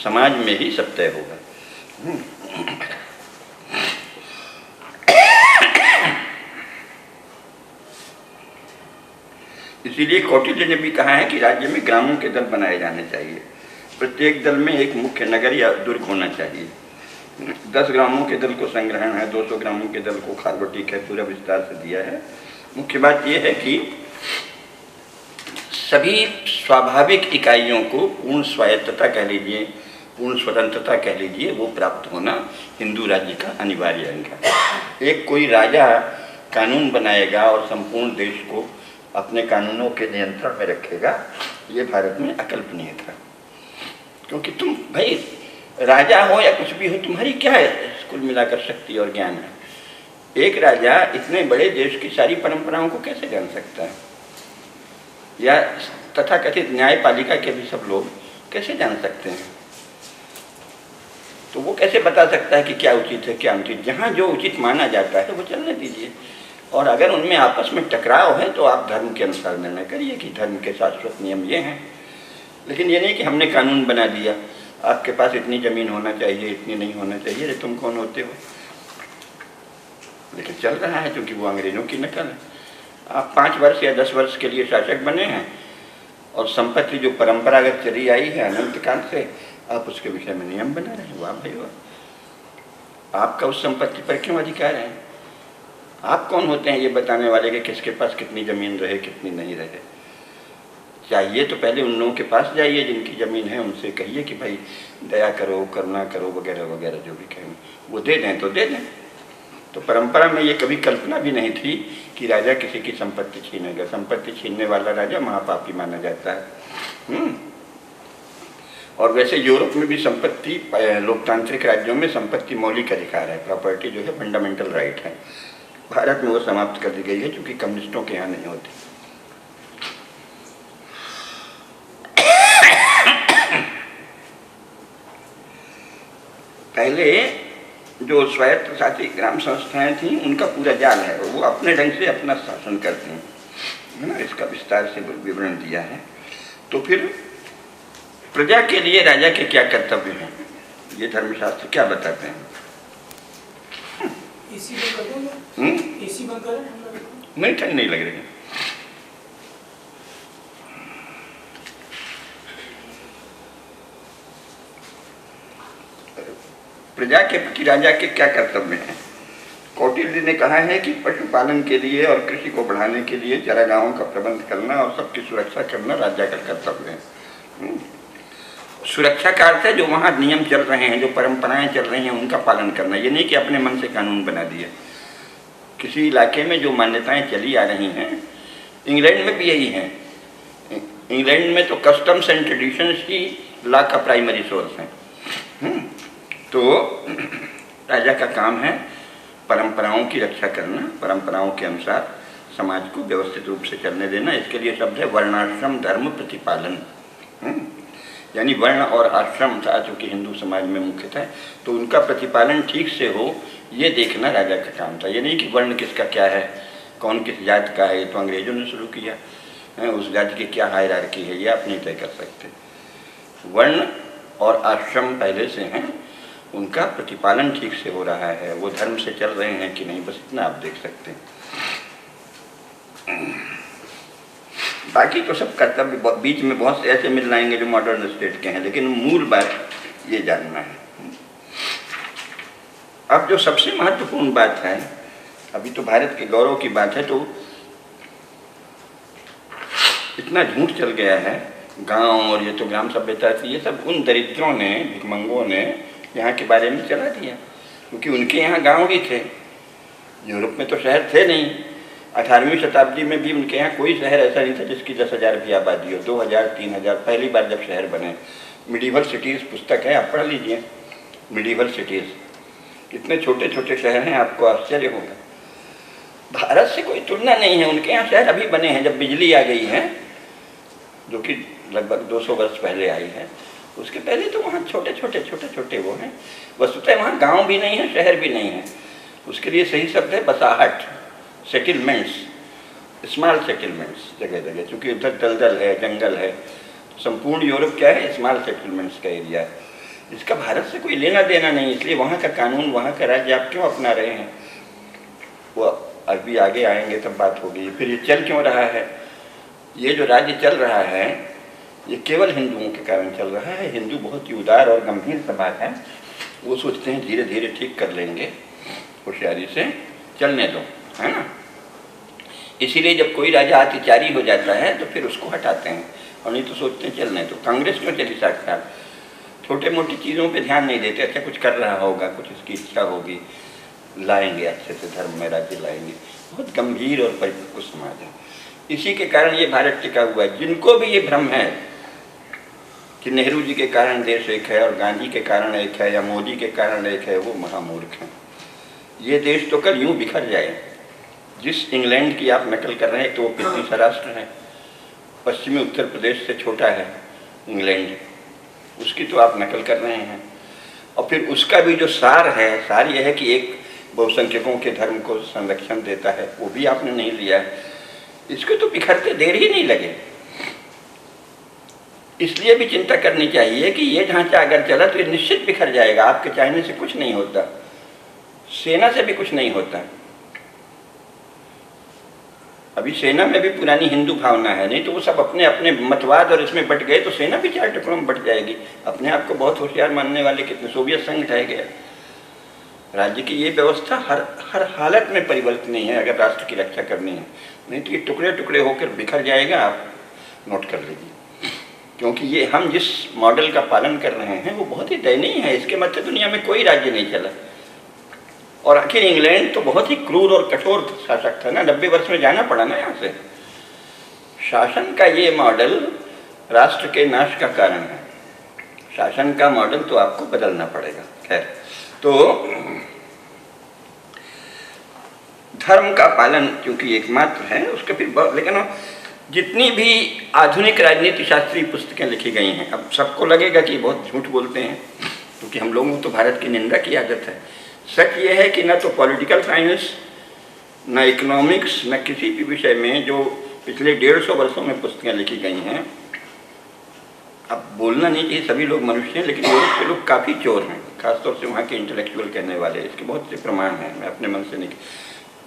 समाज में ही सब तय होगा। इसीलिए कौटिल्य ने भी कहा है कि राज्य में ग्रामों के दल बनाए जाने चाहिए। प्रत्येक दल में एक मुख्य नगर या दुर्ग होना चाहिए। 10 ग्रामों के दल को संग्रहण है, 200 ग्रामों के दल को खालोटी है, पूरा विस्तार से दिया है। मुख्य बात यह है कि सभी स्वाभाविक इकाइयों को पूर्ण स्वायत्तता कह लीजिए, पूर्ण स्वतंत्रता कह लीजिए, वो प्राप्त होना हिंदू राज्य का अनिवार्य अंग है। एक कोई राजा कानून बनाएगा और संपूर्ण देश को अपने कानूनों के नियंत्रण में रखेगा, ये भारत में अकल्पनीय था। क्योंकि तुम भाई राजा हो या कुछ भी हो, तुम्हारी क्या है कुल मिलाकर शक्ति और ज्ञान है? एक राजा इतने बड़े देश की सारी परंपराओं को कैसे जान सकता है? या तथाकथित न्यायपालिका के भी सब लोग कैसे जान सकते हैं? तो वो कैसे बता सकता है कि क्या उचित है, क्या अनुचित? जहाँ जो उचित माना जाता है वो चलने दीजिए। और अगर उनमें आपस में टकराव है तो आप धर्म के अनुसार निर्णय करिए कि धर्म के शाश्वत नियम ये हैं। लेकिन ये नहीं कि हमने कानून बना दिया, आपके पास इतनी ज़मीन होना चाहिए, इतनी नहीं होना चाहिए। अरे तुम कौन होते हो? लेकिन चल रहा है क्योंकि वो अंग्रेज़ों की नकल है। आप 5 वर्ष या 10 वर्ष के लिए शासक बने हैं और संपत्ति जो परंपरागत चली आई है अनंत काल से, आप उसके विषय में नियम बना रहे हैं। वाह भाई वाह! आपका उस संपत्ति पर क्यों अधिकार है? आप कौन होते हैं ये बताने वाले कि किसके पास कितनी ज़मीन रहे, कितनी नहीं रहे? चाहिए तो पहले उन लोगों के पास जाइए जिनकी ज़मीन है, उनसे कहिए कि भाई दया करो, करुणा करो, वगैरह वगैरह जो भी कहें, वो दे दें तो दे दें। तो परंपरा में ये कभी कल्पना भी नहीं थी कि राजा किसी की संपत्ति छीनेगा। संपत्ति छीनने वाला राजा महापापी माना जाता है। और वैसे यूरोप में भी संपत्ति, लोकतांत्रिक राज्यों में संपत्ति मौलिक अधिकार है, प्रॉपर्टी जो है फंडामेंटल राइट है। भारत में वो समाप्त कर दी गई है क्योंकि कम्युनिस्टों के यहाँ नहीं होती। पहले जो स्वायत्त शासी ग्राम संस्थाएं थीं उनका पूरा जाल है, वो अपने ढंग से अपना शासन करती हैं, है ना। इसका विस्तार से विवरण दिया है। तो फिर प्रजा के लिए राजा के क्या कर्तव्य हैं, ये धर्मशास्त्र क्या बताते हैं? एसी बंद कर दो। एसी बंद करें? नहीं, ठंड नहीं लग रही। प्रजा के प्रति राजा के क्या कर्तव्य हैं? कौटिल्य ने कहा है कि पशुपालन के लिए और कृषि को बढ़ाने के लिए चारागाहों का प्रबंध करना और सबकी सुरक्षा करना राज्य का कर्तव्य है। सुरक्षा का अर्थ है जो वहाँ नियम चल रहे हैं, जो परंपराएं चल रही हैं, उनका पालन करना। ये नहीं कि अपने मन से कानून बना दिए। किसी इलाके में जो मान्यताएं चली आ रही हैं, इंग्लैंड में भी यही है। इंग्लैंड में तो customs and traditions he law का प्राइमरी सोर्स है। तो राजा का काम है परंपराओं की रक्षा करना, परंपराओं के अनुसार समाज को व्यवस्थित रूप से चलने देना। इसके लिए शब्द है वर्णाश्रम धर्म प्रतिपालन। यानी वर्ण और आश्रम था चूँकि हिंदू समाज में मुख्य था, तो उनका प्रतिपालन ठीक से हो, ये देखना राजा का काम था। ये नहीं कि वर्ण किसका क्या है, कौन किस जात का है, ये तो अंग्रेजों ने शुरू किया है। उस जाति की क्या हायरार्की है ये आप नहीं तय कर सकते। वर्ण और आश्रम पहले से हैं, उनका प्रतिपालन ठीक से हो रहा है, वो धर्म से चल रहे हैं कि नहीं, बस इतना आप देख सकते हैं। बाकी तो सब कर्तव्य बीच में बहुत से ऐसे मिल जाएंगे जो मॉडर्न स्टेट के हैं, लेकिन मूल बात ये जानना है। अब जो सबसे महत्वपूर्ण बात है, अभी तो भारत के गौरव की बात है, तो इतना झूठ चल गया है गांव और ये तो ग्राम सभ्यता थी, ये सब उन दरिद्रों ने, भिखमंगों ने यहाँ के बारे में चला दिया, क्योंकि उनके यहाँ गांव ही थे। यूरोप में तो शहर थे नहीं। 18वीं शताब्दी में भी उनके यहाँ कोई शहर ऐसा नहीं था जिसकी 10,000 भी आबादी हो, 2,000 3,000 पहली बार जब शहर बने। मिडीवल सिटीज़ पुस्तक है, आप पढ़ लीजिए। मिडीवल सिटीज़ कितने छोटे छोटे शहर हैं, आपको आश्चर्य होगा। भारत से कोई तुलना नहीं है। उनके यहाँ शहर अभी बने हैं, जब बिजली आ गई है, जो कि लगभग 200 वर्ष पहले आई है। उसके पहले तो वहाँ छोटे छोटे वो हैं। वस्तुतः वहाँ गांव भी नहीं है, शहर भी नहीं है। उसके लिए सही शब्द है बसाहट, सेटलमेंट्स, स्मॉल सेटलमेंट्स जगह जगह, क्योंकि उधर दलदल है, जंगल है। संपूर्ण यूरोप क्या है, स्मॉल सेटलमेंट्स का एरिया है। इसका भारत से कोई लेना देना नहीं, इसलिए वहाँ का कानून, वहाँ का राज्य आप क्यों अपना रहे हैं, वो अभी आगे आएंगे तब बात होगी। फिर ये चल क्यों रहा है, ये जो राज्य चल रहा है ये केवल हिंदुओं के कारण चल रहा है। हिंदू बहुत ही उदार और गंभीर समाज है, वो सोचते हैं धीरे धीरे ठीक कर लेंगे, होशियारी से चलने दो, है ना। इसीलिए जब कोई राजा अत्याचारी हो जाता है तो फिर उसको हटाते हैं, और नहीं तो सोचते हैं चलने दो। कांग्रेस क्यों चली 60 साल, छोटे मोटी चीज़ों पे ध्यान नहीं देते। अच्छा कुछ कर रहा होगा, कुछ इसकी इच्छा होगी, लाएंगे अच्छे से धर्म में राज्य लाएंगे। बहुत गंभीर और परिपक्व समाज है। इसी के कारण ये भारत टिका हुआ है। जिनको भी ये भ्रम है कि नेहरू जी के कारण देश एक है और गांधी के कारण एक है या मोदी के कारण एक है, वो महामूर्ख हैं। ये देश तो कल यूं बिखर जाए। जिस इंग्लैंड की आप नकल कर रहे हैं, तो वो पिछड़ी सा राष्ट्र है, पश्चिमी उत्तर प्रदेश से छोटा है इंग्लैंड, उसकी तो आप नकल कर रहे हैं। और फिर उसका भी जो सार है, सार यह है कि एक बहुसंख्यकों के धर्म को संरक्षण देता है, वो भी आपने नहीं लिया है। इसको तो बिखरते देर ही नहीं लगे। इसलिए भी चिंता करनी चाहिए कि ये ढांचा अगर चला तो ये निश्चित बिखर जाएगा। आपके चाहने से कुछ नहीं होता, सेना से भी कुछ नहीं होता। अभी सेना में भी पुरानी हिंदू भावना है, नहीं तो वो सब अपने अपने मतवाद और इसमें बट गए तो सेना भी 4 टुकड़ों में बट जाएगी। अपने आप को बहुत होशियार मानने वाले कितने, सोवियत संघ ढह गया। राज्य की ये व्यवस्था हर हालत में परिवर्तनीय है अगर राष्ट्र की रक्षा करनी है, नहीं तो ये टुकड़े टुकड़े होकर बिखर जाएगा। आप नोट कर लीजिए, क्योंकि ये हम जिस मॉडल का पालन कर रहे हैं वो बहुत ही दयनीय है। इसके मध्य दुनिया में कोई राज्य नहीं चला। और आखिर इंग्लैंड तो बहुत ही क्रूर और कठोर शासक था ना, 90 वर्ष में जाना पड़ा ना यहाँ से। शासन का ये मॉडल राष्ट्र के नाश का कारण है। शासन का मॉडल तो आपको बदलना पड़ेगा। खैर, तो धर्म का पालन क्योंकि एकमात्र है, उसके फिर लेकिन जितनी भी आधुनिक राजनीति शास्त्रीय पुस्तकें लिखी गई हैं, अब सबको लगेगा कि बहुत झूठ बोलते हैं, क्योंकि हम लोगों को तो भारत की निंदा की आदत है। सच ये है कि न तो पॉलिटिकल साइंस, न इकोनॉमिक्स, न किसी भी विषय में जो पिछले 150 वर्षों में पुस्तकें लिखी गई हैं, अब बोलना नहीं चाहिए, सभी लोग मनुष्य हैं, लेकिन यूरोप के लोग काफ़ी चोर हैं, खासतौर से वहाँ के इंटेलेक्चुअल कहने वाले। इसके बहुत से प्रमाण हैं, मैं अपने मन से नहीं।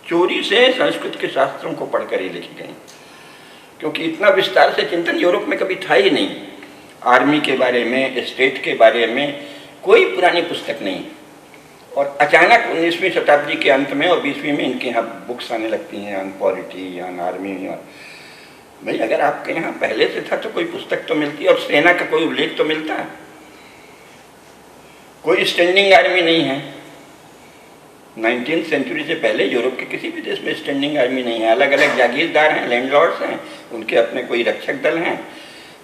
चोरी से संस्कृत के शास्त्रों को पढ़कर ही लिखी गई, क्योंकि इतना विस्तार से चिंतन यूरोप में कभी था ही नहीं। आर्मी के बारे में, स्टेट के बारे में कोई पुरानी पुस्तक नहीं। और अचानक 19वीं शताब्दी के अंत में और 20वीं में इनके यहाँ बुक्स आने लगती हैं ऑन पॉलिटी, ऑन आर्मी। और भाई अगर आपके यहाँ पहले से था तो कोई पुस्तक तो मिलती, और सेना का कोई उल्लेख तो मिलता। कोई स्टैंडिंग आर्मी नहीं है। 19th सेंचुरी से पहले यूरोप के किसी भी देश में स्टैंडिंग आर्मी नहीं है। अलग अलग जागीरदार हैं, लैंडलॉर्ड्स हैं, उनके अपने कोई रक्षक दल हैं।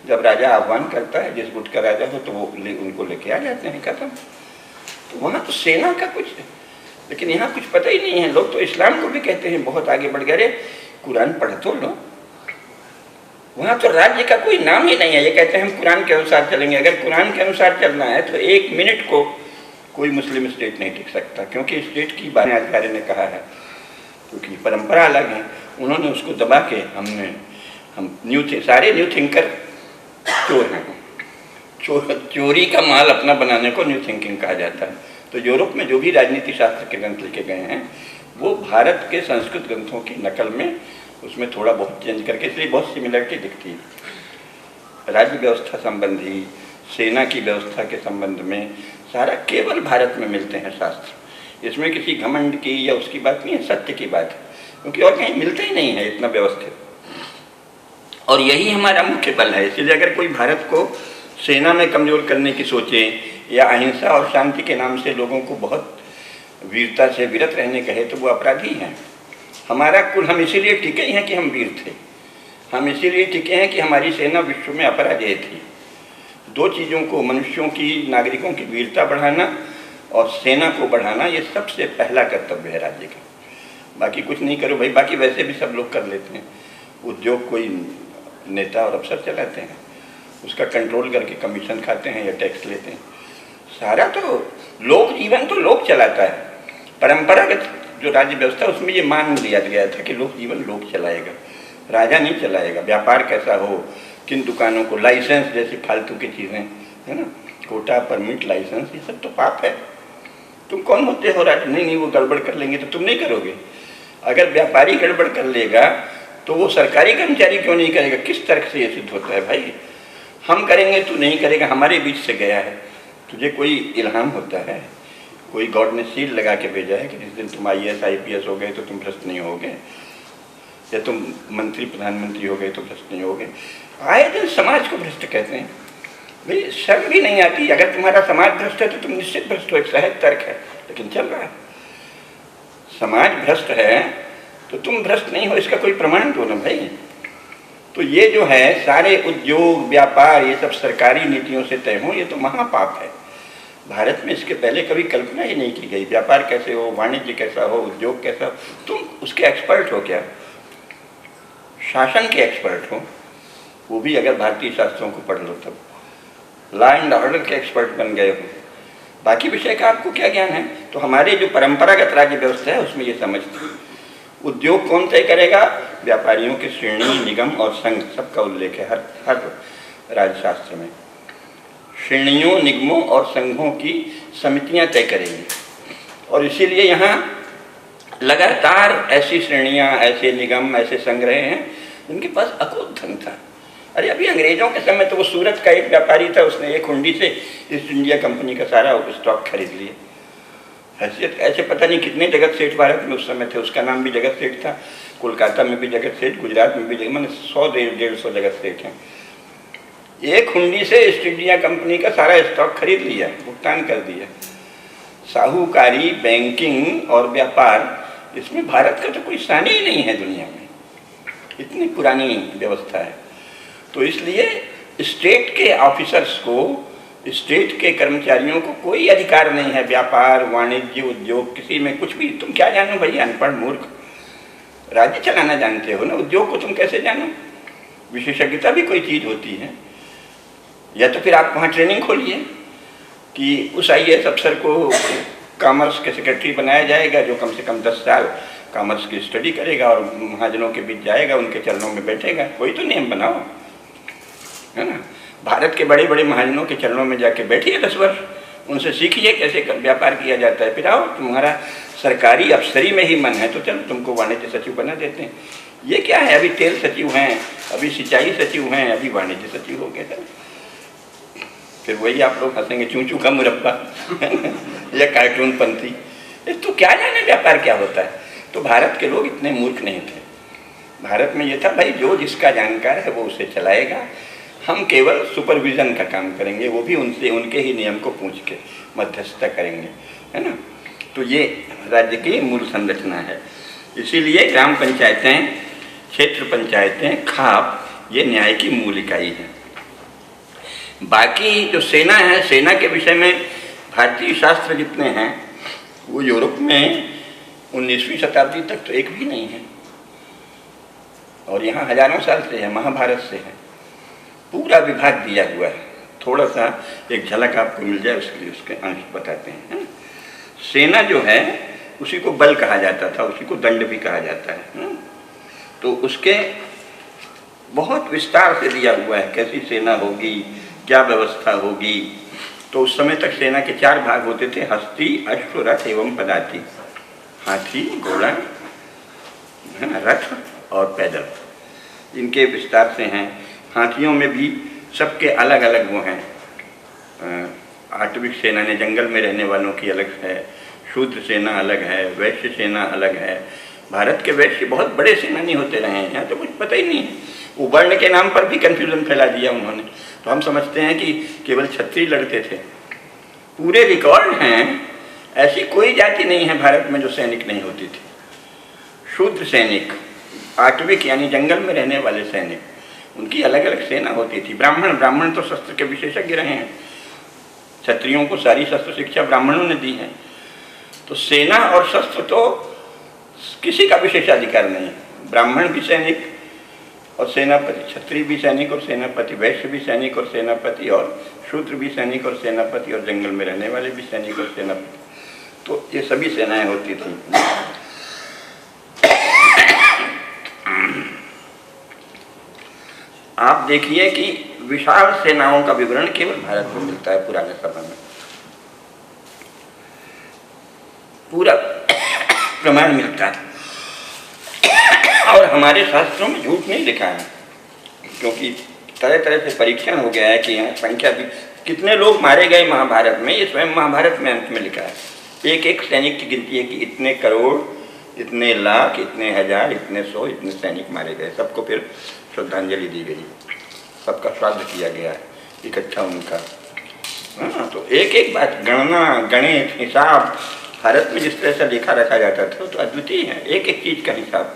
जब राजा आह्वान करता है, जिस गुट का राजा हो, तो वो उनको लेके आ जाते हैं, खत्म। तो वहाँ तो सेना का कुछ, लेकिन यहाँ कुछ पता ही नहीं है। लोग तो इस्लाम को भी कहते हैं बहुत आगे बढ़ गए, कुरान पढ़ तो लो। वहाँ तो राज्य का कोई नाम ही नहीं है। ये कहते हैं हम कुरान के अनुसार चलेंगे। अगर कुरान के अनुसार चलना है तो 1 मिनट को कोई मुस्लिम स्टेट नहीं टिक सकता, क्योंकि स्टेट की बात आचार्य ने कहा है, क्योंकि परंपरा अलग है। उन्होंने उसको दबा के हम सारे न्यू थिंकर चोर हैं। चोरी का माल अपना बनाने को न्यू थिंकिंग कहा जाता है। तो यूरोप में जो भी राजनीति शास्त्र के ग्रंथ लिखे गए हैं वो भारत के संस्कृत ग्रंथों की नकल में, उसमें थोड़ा बहुत चेंज करके, इसलिए बहुत सिमिलरिटी दिखती है। राज्य व्यवस्था संबंधी, सेना की व्यवस्था के संबंध में सारा केवल भारत में मिलते हैं शास्त्र। इसमें किसी घमंड की या उसकी बात नहीं है, सत्य की बात है, क्योंकि और कहीं मिलते ही नहीं है इतना व्यवस्थित। और यही हमारा मुख्य बल है। इसलिए अगर कोई भारत को सेना में कमजोर करने की सोचे या अहिंसा और शांति के नाम से लोगों को बहुत वीरता से विरत रहने कहे, तो वो अपराधी हैं। हमारा कुल, हम इसीलिए टिके हैं कि हम वीर थे। हम इसीलिए टिके हैं कि हमारी सेना विश्व में अपराजेय थी। 2 चीज़ों को, मनुष्यों की, नागरिकों की वीरता बढ़ाना और सेना को बढ़ाना, ये सबसे पहला कर्तव्य है राज्य का। बाकी कुछ नहीं करो भाई, बाकी वैसे भी सब लोग कर लेते हैं। उद्योग कोई नेता और अफसर चलाते हैं, उसका कंट्रोल करके कमीशन खाते हैं या टैक्स लेते हैं। सारा तो लोक जीवन तो लोक चलाता है। परंपरागत जो राज्य व्यवस्था, उसमें ये मान लिया गया था कि लोक जीवन लोक चलाएगा, राजा नहीं चलाएगा। व्यापार कैसा हो, किन दुकानों को, लाइसेंस जैसी फालतू की चीज़ें, है ना, कोटा, परमिट, लाइसेंस, ये सब तो पाप है। तुम कौन होते हो राजा? नहीं, वो गड़बड़ कर लेंगे तो तुम नहीं करोगे। अगर व्यापारी गड़बड़ कर लेगा तो वो सरकारी कर्मचारी क्यों नहीं करेगा? किस तर्क से ये सिद्ध होता है भाई? हम करेंगे तू नहीं करेगा, हमारे बीच से गया है। तुझे कोई इल्हाम होता है, कोई गॉड ने सील लगा के भेजा है कि जिस दिन तुम IAS IPS हो गए तो तुम भ्रष्ट नहीं होगे, या तुम मंत्री प्रधानमंत्री हो गए तो भ्रष्ट नहीं होगे। आए दिन समाज को भ्रष्ट कहते हैं। भाई शर्म भी नहीं आती? अगर तुम्हारा समाज भ्रष्ट है तो तुम निश्चित भ्रष्ट हो, एक सहज तर्क है, लेकिन चल रहा है। समाज भ्रष्ट है तो तुम भ्रष्ट नहीं हो, इसका कोई प्रमाण दो ना भाई। तो ये जो है सारे उद्योग, व्यापार, ये सब सरकारी नीतियों से तय हो, ये तो महापाप है। भारत में इसके पहले कभी कल्पना ही नहीं की गई। व्यापार कैसे हो, वाणिज्य कैसा हो, उद्योग कैसा हो, तुम उसके एक्सपर्ट हो क्या? शासन के एक्सपर्ट हो, वो भी अगर भारतीय शास्त्रों को पढ़ लो तब। लॉ एंड ऑर्डर के एक्सपर्ट बन गए हो, बाकी विषय का आपको क्या ज्ञान है? तो हमारे जो परंपरागत राज्य व्यवस्था है उसमें ये समझते हैं। उद्योग कौन तय करेगा? व्यापारियों के श्रेणी, निगम और संघ, सबका उल्लेख है हर राजशास्त्र में। श्रेणियों, निगमों और संघों की समितियां तय करेंगी, और इसीलिए यहाँ लगातार ऐसी श्रेणियां, ऐसे निगम, ऐसे संघ रहे हैं जिनके पास अकूत धन था। अरे अभी अंग्रेजों के समय तो वो सूरत का एक व्यापारी था, उसने एक हुंडी से ईस्ट इंडिया कंपनी का सारा स्टॉक खरीद लिया। हैसियत ऐसे पता नहीं कितने जगत सेठ भारत में उस समय थे, उसका नाम भी जगत सेठ था। कोलकाता में भी जगत सेठ, गुजरात में भी जगत, मैंने 100-150 जगत सेठ हैं। एक हुंडी से ईस्ट इंडिया कंपनी का सारा स्टॉक खरीद लिया, भुगतान कर दिया। साहूकारी, बैंकिंग और व्यापार, इसमें भारत का तो कोई स्थान ही नहीं है दुनिया में, इतनी पुरानी व्यवस्था है। तो इसलिए स्टेट के ऑफिसर्स को, स्टेट के कर्मचारियों को कोई अधिकार नहीं है व्यापार, वाणिज्य, उद्योग, किसी में कुछ भी। तुम क्या जानो भैया, अनपढ़ मूर्ख? राज्य चलाना जानते हो ना, उद्योग को तुम कैसे जानो? विशेषज्ञता भी कोई चीज़ होती है। या तो फिर आप वहाँ ट्रेनिंग खोलिए कि उस IAS अफसर को कॉमर्स के सेक्रेटरी बनाया जाएगा, जो कम से कम 10 साल कॉमर्स की स्टडी करेगा और महाजनों के बीच जाएगा, उनके चरणों में बैठेगा। कोई तो नियम बनाओ, है ना। भारत के बड़े बड़े महाजनों के चरणों में जाके बैठिए 10 वर्ष, उनसे सीखिए कैसे व्यापार किया जाता है। फिर आओ, तुम्हारा सरकारी अफसरी में ही मन है तो चलो तुमको वाणिज्य सचिव बना देते हैं। ये क्या है, अभी तेल सचिव हैं, अभी सिंचाई सचिव हैं, अभी वाणिज्य सचिव हो गए। फिर वही आप लोग हंसेंगे, चूं चूं का मुरब्बा या कार्टून पंथी। तो क्या जाने व्यापार क्या होता है। तो भारत के लोग इतने मूर्ख नहीं थे। भारत में ये था भाई जो जिसका जानकार है वो उसे चलाएगा, हम केवल सुपरविजन का काम करेंगे, वो भी उनसे उनके ही नियम को पूछ के मध्यस्थता करेंगे, है ना। तो ये राज्य की मूल संरचना है। इसीलिए ग्राम पंचायतें, क्षेत्र पंचायतें, खाप, ये न्याय की मूल इकाई है। बाकी जो सेना है, सेना के विषय में भारतीय शास्त्र जितने हैं वो यूरोप में 19वीं शताब्दी तक तो एक भी नहीं है, और यहाँ हजारों साल से है, महाभारत से है। पूरा विभाग दिया हुआ है। थोड़ा सा एक झलक आपको मिल जाए उसके लिए उसके अंश बताते हैं, है ना? सेना जो है उसी को बल कहा जाता था, उसी को दंड भी कहा जाता है। तो उसके बहुत विस्तार से दिया हुआ है कैसी सेना होगी, क्या व्यवस्था होगी। तो उस समय तक सेना के 4 भाग होते थे, हस्ती, अश्व, रथ एवं पदाति। हाथी, घोड़ा, रथ और पैदल, इनके विस्तार से हैं। हाथियों में भी सबके अलग अलग वो हैं। आटविक सेना ने जंगल में रहने वालों की अलग है, शूद्र सेना अलग है, वैश्य सेना अलग है। भारत के वैश्य बहुत बड़े सेनानी होते रहे हैं, यहाँ तो कुछ पता ही नहीं है। वो वर्ण के नाम पर भी कन्फ्यूजन फैला दिया उन्होंने। तो हम समझते हैं कि केवल क्षत्रिय लड़ते थे। पूरे रिकॉर्ड हैं, ऐसी कोई जाति नहीं है भारत में जो सैनिक नहीं होती थी। शूद्र सैनिक, आटविक यानी जंगल में रहने वाले सैनिक, उनकी अलग अलग सेना होती थी। ब्राह्मण तो शस्त्र के विशेषज्ञ रहे हैं। क्षत्रियों को सारी शस्त्र शिक्षा ब्राह्मणों ने दी है। तो सेना और शस्त्र तो किसी का विशेषाधिकार नहीं। ब्राह्मण भी सैनिक और सेनापति, क्षत्रिय भी सैनिक और सेनापति, वैश्य भी सैनिक और सेनापति, और शूद्र भी सैनिक और सेनापति, और जंगल में रहने वाले भी सैनिक और सेनापति। तो ये सभी सेनाएं होती थी। आप देखिए कि विशाल सेनाओं का विवरण केवल भारत में मिलता है पुराने समय में। पूरा प्रमाण मिलता है, और हमारे शास्त्रों में झूठ नहीं लिखा है, क्योंकि तरह तरह से परीक्षण हो गया है कि यहाँ संख्या भी कितने लोग मारे गए महाभारत में, ये स्वयं महाभारत में अंत में लिखा है। एक एक सैनिक की गिनती है कि इतने करोड़, इतने लाख, इतने हजार, इतने 100, इतने सैनिक मारे गए। सबको फिर श्रद्धांजलि दी गई, सबका श्राद्ध किया गया है इकट्ठा उनका। हाँ, तो एक एक बात, गणना, गणित, हिसाब भारत में जिस तरह से लेखा रखा जाता था तो अद्वितीय है, एक एक चीज का हिसाब।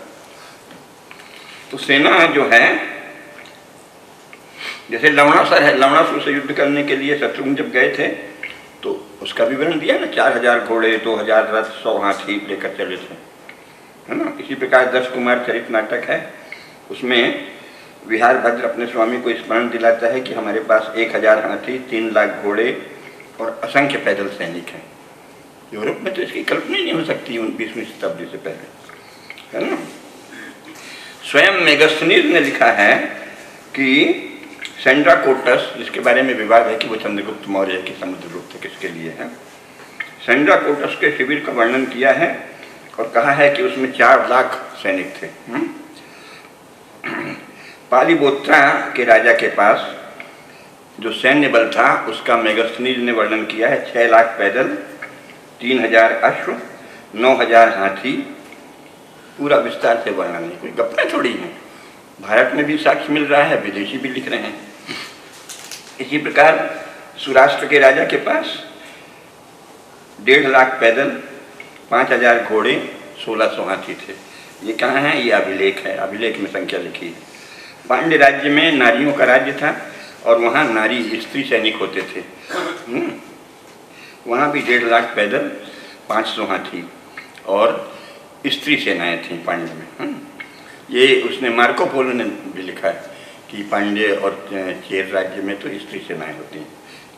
तो सेना जो है, जैसे लवणासुर है, लवणासुर से युद्ध करने के लिए शत्रुघ्न जब गए थे तो उसका विवरण दिया ना, 4000 घोड़े, 2000 रथ, 100 हाथी लेकर चले थे, है ना। इसी प्रकार 10 कुमार चरित नाटक है, उसमें विहार भद्र अपने स्वामी को स्मरण दिलाता है कि हमारे पास 1000 हाथी, 3 लाख घोड़े और असंख्य पैदल सैनिक हैं। यूरोप में तो इसकी कल्पना ही नहीं हो सकती 20वीं शताब्दी से पहले, है ना। स्वयं मेगस्थनीज ने लिखा है कि सेंड्राकोटस, जिसके बारे में विवाद है कि वो चंद्रगुप्त मौर्य के समुद्रगुप्त किसके लिए है, सेंड्राकोटस के शिविर का वर्णन किया है और कहा है कि उसमें 4 लाख सैनिक थे। पालीबोत्रा के राजा के पास जो सैन्य बल था उसका मेगस्थनीज ने वर्णन किया है 6 लाख पैदल, 3000 अश्व, 9000 हाथी। पूरा विस्तार से वर्णन है, कोई गप्पे थोड़ी है। भारत में भी साक्ष्य मिल रहा है, विदेशी भी लिख रहे हैं। इसी प्रकार सुराष्ट्र के राजा के पास 1.5 लाख पैदल, 5000 घोड़े, 1600 हाथी थे। ये कहाँ है? ये अभिलेख है, अभिलेख में संख्या लिखी है। पांड्य राज्य में नारियों का राज्य था और वहाँ नारी स्त्री सैनिक होते थे। वहाँ भी 1.5 लाख पैदल, 500 हाथी और स्त्री सेनाएं थी पांड्य में। ये उसने मार्को पोलो ने भी लिखा है कि पांड्य और चेर राज्य में तो स्त्री सेनाएं होती हैं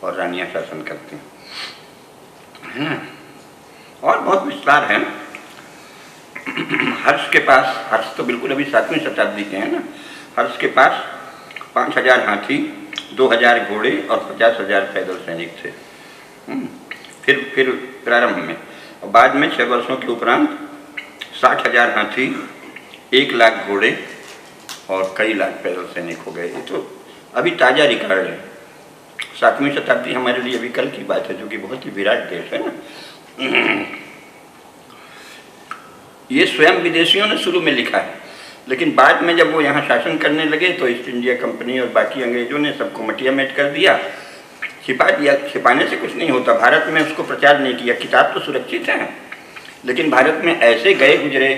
और रानियां शासन करती हैं। और बहुत विस्तार है। हर्ष के पास, हर्ष तो बिल्कुल अभी 7वीं शताब्दी के हैं ना, हर्ष के पास 5000 हाथी, 2000 घोड़े और 50,000 पैदल सैनिक थे। फिर प्रारंभ में, और बाद में 6 वर्षों के उपरांत 60,000 हाथी, 1 लाख घोड़े और कई लाख पैदल सैनिक हो गए। ये तो अभी ताज़ा रिकॉर्ड है, 7वीं शताब्दी हमारे लिए अभी कल की बात है, जो कि बहुत ही विराट देश है ना। ये स्वयं विदेशियों ने शुरू में लिखा है, लेकिन बाद में जब वो यहाँ शासन करने लगे तो ईस्ट इंडिया कंपनी और बाकी अंग्रेजों ने सबको मटियामेट कर दिया, छिपा दिया। छिपाने से कुछ नहीं होता, भारत में उसको प्रचार नहीं किया। किताब तो सुरक्षित है, लेकिन भारत में ऐसे गए गुजरे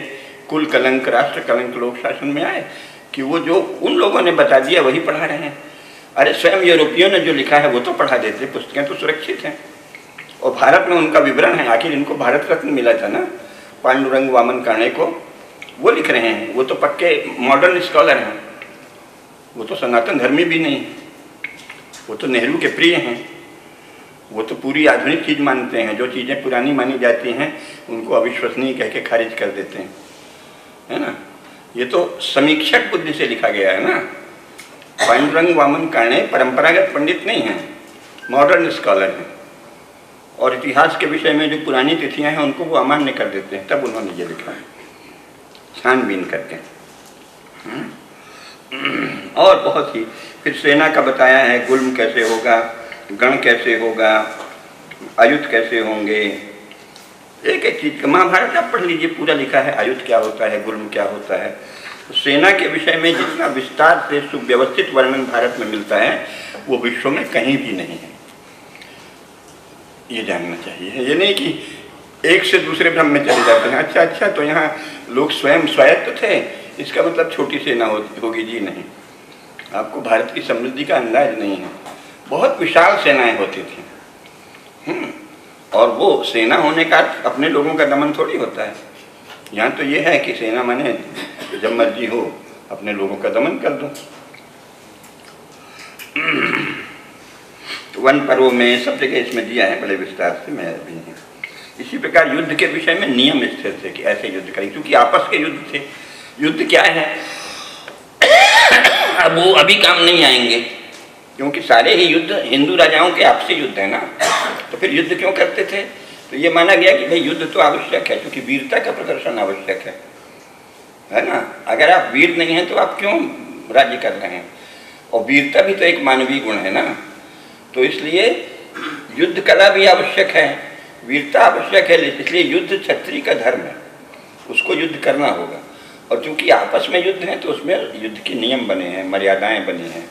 कुल कलंक, राष्ट्र कलंक लोग शासन में आए कि वो जो उन लोगों ने बता दिया वही पढ़ा रहे हैं। अरे स्वयं यूरोपियों ने जो लिखा है वो तो पढ़ा देते, पुस्तकें तो सुरक्षित हैं और भारत में उनका विवरण है। आखिर इनको भारत रत्न मिला था ना पांडुरंग वामन काणे को, वो लिख रहे हैं। वो तो पक्के मॉडर्न स्कॉलर हैं, वो तो सनातन धर्मी भी नहीं, वो तो नेहरू के प्रिय हैं। वो तो पूरी आधुनिक चीज़ मानते हैं, जो चीज़ें पुरानी मानी जाती हैं उनको अविश्वसनीय कह के खारिज कर देते हैं, है ना। ये तो समीक्षक बुद्धि से लिखा गया है ना। पांडुरंग वामन काणे परंपरागत पंडित नहीं हैं, मॉडर्न स्कॉलर हैं, और इतिहास के विषय में जो पुरानी तिथियां हैं उनको वो अमान्य कर देते हैं। तब उन्होंने ये लिखा है छानबीन करके। और बहुत ही फिर सेना का बताया है, गुल्म कैसे होगा, गण कैसे होगा, आयुध कैसे होंगे, एक एक चीज का महाभारत आप पढ़ लीजिए, पूरा लिखा है। आयुध क्या होता है, गुल्म क्या होता है। तो सेना के विषय में जितना विस्तार से सुव्यवस्थित वर्णन भारत में मिलता है वो विश्व में कहीं भी नहीं है, ये जानना चाहिए। ये नहीं कि एक से दूसरे भ्रम में चले जाते हैं, अच्छा तो यहाँ लोग स्वयं स्वायत्त थे, इसका मतलब छोटी सेना होगी जी, नहीं। आपको भारत की समृद्धि का अंदाज नहीं है। बहुत विशाल सेनाएं होती थी, और वो सेना होने का अपने लोगों का दमन थोड़ी होता है। यहाँ तो ये है कि सेना माने जब मर्जी हो अपने लोगों का दमन कर दो। वन पर्वों में सब जगह इसमें दिया है बड़े विस्तार से, मैं अभी नहीं। इसी प्रकार युद्ध के विषय में नियम स्थिर थे कि ऐसे युद्ध करें, क्योंकि आपस के युद्ध थे। युद्ध क्या है अब वो अभी काम नहीं आएंगे, क्योंकि सारे ही युद्ध हिंदू राजाओं के आपसी युद्ध है ना। तो फिर युद्ध क्यों करते थे? तो ये माना गया कि भाई युद्ध तो आवश्यक है, क्योंकि वीरता का प्रदर्शन आवश्यक है ना। अगर आप वीर नहीं हैं तो आप क्यों राज्य कर रहे हैं? और वीरता भी तो एक मानवीय गुण है ना। तो इसलिए युद्ध कला भी आवश्यक है, वीरता आवश्यक है। इसलिए युद्ध क्षत्रिय का धर्म है, उसको युद्ध करना होगा। और चूंकि आपस में युद्ध है तो उसमें युद्ध के नियम बने हैं, मर्यादाएं बनी हैं,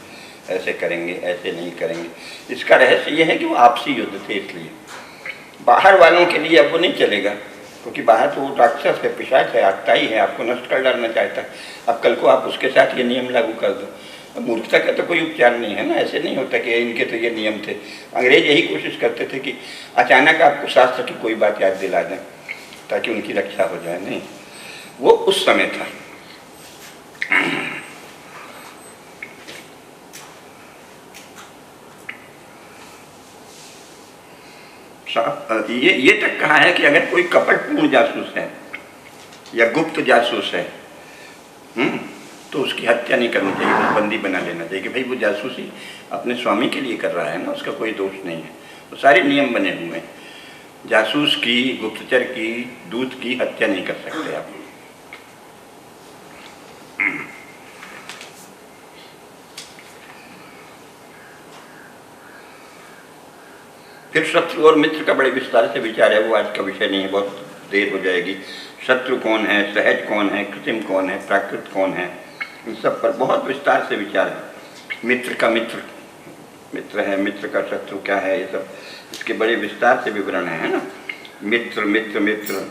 ऐसे करेंगे ऐसे नहीं करेंगे। इसका रहस्य यह है कि वो आपसी युद्ध थे। इसलिए बाहर वालों के लिए अब वो नहीं चलेगा, क्योंकि बाहर तो वो राक्षस है, पिशाच है, आत्ताई है, आपको नष्ट कर डालना चाहता है। अब कल को आप उसके साथ ये नियम लागू कर दो। अब मूर्खता का तो कोई उपचार नहीं है ना। ऐसे नहीं होता कि इनके तो ये नियम थे। अंग्रेज यही कोशिश करते थे कि अचानक आपको शास्त्र की कोई बात याद दिला दें ताकि उनकी रक्षा हो जाए। नहीं, वो उस समय था। ये तक कहा है कि अगर कोई कपटपूर्ण जासूस है या गुप्त जासूस है, तो उसकी हत्या नहीं करनी चाहिए, वो बंदी बना लेना चाहिए कि भाई वो जासूसी अपने स्वामी के लिए कर रहा है ना, उसका कोई दोष नहीं है। तो सारे नियम बने हुए हैं। जासूस की, गुप्तचर की, दूत की हत्या नहीं कर सकते आप। फिर शत्रु और मित्र का बड़े विस्तार से विचार है, वो आज का विषय नहीं है, बहुत देर हो जाएगी। शत्रु कौन है, सहज कौन है, कृत्रिम कौन है, प्राकृत कौन है, इन सब पर बहुत विस्तार से विचार है। मित्र का मित्र है, मित्र का शत्रु क्या है, ये सब इसके बड़े विस्तार से विवरण है ना। मित्र मित्र मित्र,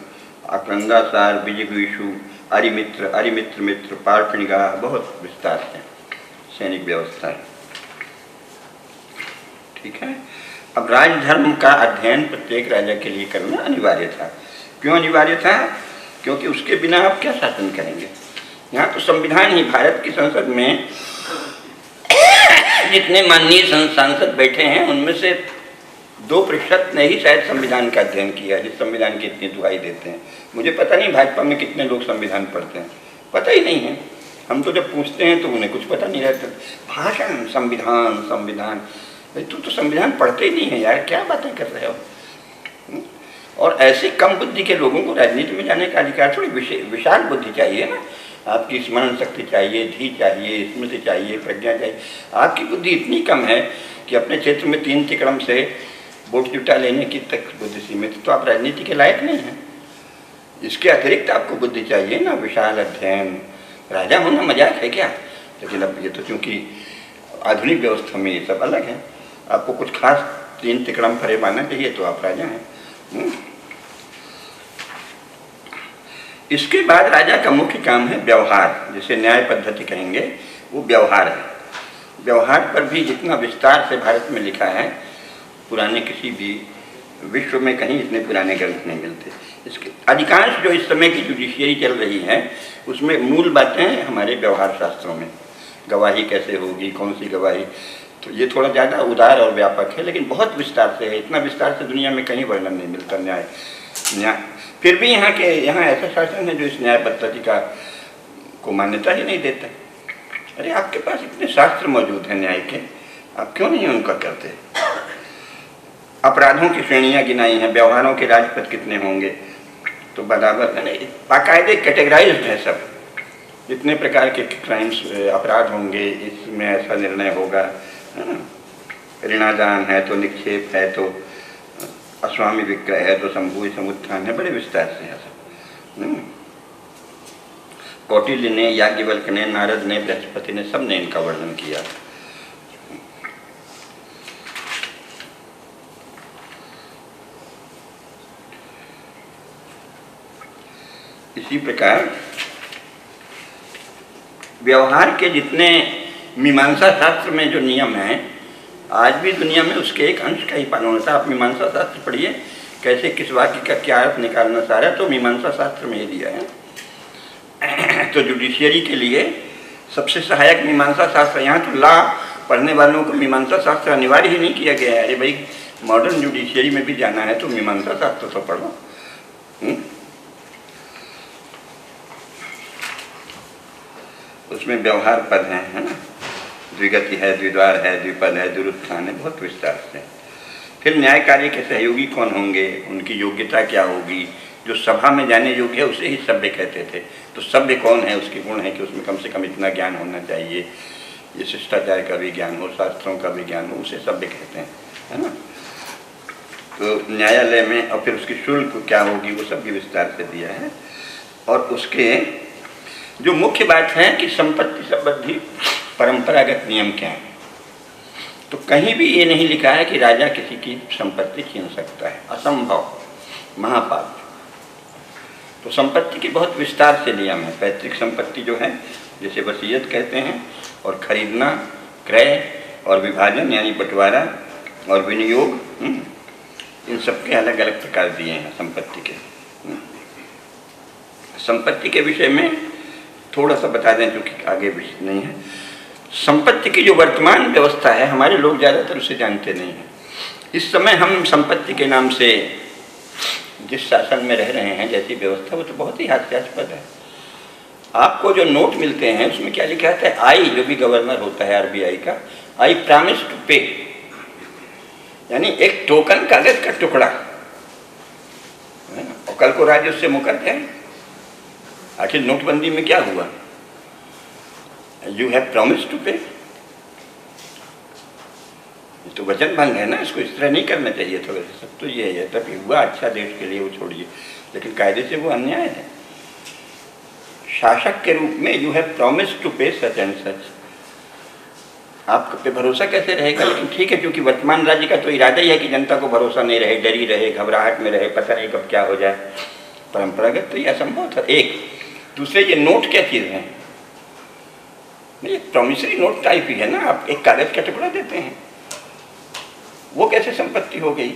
आक्रंदासार, बीजगुषु, अरिमित्र अरिमित्र मित्र, पार्षणिगा, बहुत विस्तार से सैनिक व्यवस्था है। ठीक है। अब राजधर्म का अध्ययन प्रत्येक राजा के लिए करना अनिवार्य था। क्यों अनिवार्य था? क्योंकि उसके बिना आप क्या शासन करेंगे। यहाँ तो संविधान ही, भारत की संसद में जितने माननीय सांसद बैठे हैं उनमें से 2% ने ही शायद संविधान का अध्ययन किया, जिस संविधान की इतनी दुहाई देते हैं। मुझे पता नहीं भाजपा में कितने लोग संविधान पढ़ते हैं, पता ही नहीं है। हम तो जब पूछते हैं तो उन्हें कुछ पता नहीं रहता। भाषण, संविधान संविधान, तू तो संविधान पढ़ते ही नहीं है यार, क्या बातें कर रहे हो। और ऐसे कम बुद्धि के लोगों को राजनीति में जाने का अधिकार, थोड़ी विशाल बुद्धि चाहिए ना। आपकी स्मरण शक्ति चाहिए, धी चाहिए, स्मृति चाहिए, प्रज्ञा चाहिए। आपकी बुद्धि इतनी कम है कि अपने क्षेत्र में 3 तिकड़म से वोट जुटा लेने की तक बुद्धि सीमित, तो आप राजनीति के लायक नहीं हैं। इसके अतिरिक्त आपको बुद्धि चाहिए ना, विशाल अध्ययन। राजा होना मजाक है क्या? लेकिन अब ये तो चूंकि आधुनिक व्यवस्था में ये सब अलग है। आपको कुछ खास 3 तिकड़म परे मानना चाहिए तो आप राजा हैं। इसके बाद राजा का मुख्य काम है व्यवहार, जिसे न्याय पद्धति कहेंगे, वो व्यवहार है। व्यवहार पर भी जितना विस्तार से भारत में लिखा है, पुराने किसी भी विश्व में कहीं इतने पुराने ग्रंथ नहीं मिलते। इसके अधिकांश जो इस समय की जुडिशियरी चल रही है उसमें मूल बातें हैं हमारे व्यवहार शास्त्रों में। गवाही कैसे होगी, कौन सी गवाही, तो ये थोड़ा ज़्यादा उदार और व्यापक है, लेकिन बहुत विस्तार से है। इतना विस्तार से दुनिया में कहीं वर्णन नहीं मिलता न्याय। फिर भी यहाँ ऐसा शासन है जो इस न्याय पद्धति को मान्यता ही नहीं देता। अरे आपके पास इतने शास्त्र मौजूद हैं न्याय के, आप क्यों नहीं उनका करते? अपराधों की श्रेणियाँ गिनाई हैं, व्यवहारों के राजपथ कितने होंगे, तो बराबर बाकायदे कैटेगराइज्ड है सब। जितने प्रकार के क्राइम्स अपराध होंगे, इसमें ऐसा निर्णय होगा, है ना। ऋणादान है तो निक्षेप है, तो अस्वामी विक्रय है, तो संभूय समुत्थान है, बड़े विस्तार से है सब। कौटिल्य ने, याज्ञवल्क्य ने, नारद ने, बृहस्पति ने, सब ने इनका वर्णन किया। इसी प्रकार व्यवहार के जितने मीमांसा शास्त्र में जो नियम हैं, आज भी दुनिया में उसके एक अंश का ही पालन होता है। आप मीमांसा शास्त्र पढ़िए, कैसे किस वाक्य का क्या अर्थ निकालना, सारा तो मीमांसा शास्त्र में ही दिया है। तो जुडिशियरी के लिए सबसे सहायक मीमांसा शास्त्र। यहाँ तो लॉ पढ़ने वालों को मीमांसा शास्त्र अनिवार्य ही नहीं किया गया है। अरे भाई, मॉडर्न जुडिशियरी में भी जाना है तो मीमांसा शास्त्र तो पढ़ो। उसमें व्यवहार पद हैं, है ना, द्विगति है, द्विद्वार है, द्विपद है, दुरुत्थान है, बहुत विस्तार से। फिर न्याय कार्य के सहयोगी कौन होंगे, उनकी योग्यता क्या होगी। जो सभा में जाने योग्य है उसे ही सभ्य कहते थे। तो सभ्य कौन है, उसके गुण है कि उसमें कम से कम इतना ज्ञान होना चाहिए, ये शिष्टाचार का भी ज्ञान हो, शास्त्रों का भी ज्ञान हो, उसे सभ्य कहते हैं, है ना। तो न्यायालय में और फिर उसकी शुल्क क्या होगी, वो सब भी विस्तार से दिया है। और उसके जो मुख्य बात है कि संपत्ति संबंधी परंपरागत नियम क्या है, तो कहीं भी ये नहीं लिखा है कि राजा किसी की संपत्ति छीन सकता है, असंभव, महापाप। तो संपत्ति की बहुत विस्तार से नियम है। पैतृक संपत्ति जो है, जिसे वसीयत कहते हैं, और खरीदना, क्रय और विभाजन यानी बंटवारा और विनियोग, इन सब के अलग अलग प्रकार दिए हैं संपत्ति के। संपत्ति के विषय में थोड़ा सा बता दें, क्योंकि आगे विषय नहीं है। संपत्ति की जो वर्तमान व्यवस्था है, हमारे लोग ज़्यादातर उसे जानते नहीं हैं। इस समय हम संपत्ति के नाम से जिस शासन में रह रहे हैं, जैसी व्यवस्था, वो तो बहुत ही हास्यास्पद है। आपको जो नोट मिलते हैं उसमें क्या लिखा है, आई, जो भी गवर्नर होता है आरबीआई का, आई प्रॉमिस टू पे, यानी एक टोकन कागज का टुकड़ा, और कल को राज्य उससे मुकर जाए। आखिर नोटबंदी में क्या हुआ, यू हैव प्रॉमिस टू पे, तो वचन भंग है ना, इसको इस तरह नहीं करना चाहिए था। वैसे सब तो ये है, तभी हुआ अच्छा देश के लिए, वो छोड़िए, लेकिन कायदे से वो अन्याय है। शासक के रूप में यू हैव प्रॉमिस टू पे सच एंड सच, आप पे भरोसा कैसे रहेगा। लेकिन ठीक है, क्योंकि वर्तमान राज्य का तो इरादा ही है कि जनता को भरोसा नहीं रहे, डरी रहे, घबराहट में रहे, पता नहीं कब क्या हो जाए। परंपरागत तो ये असंभव था। एक दूसरे, ये नोट क्या चीज़ है, ये प्रॉमिसरी नोट टाइप ही है ना, आप एक कागज का टुकड़ा देते हैं, वो कैसे संपत्ति हो गई।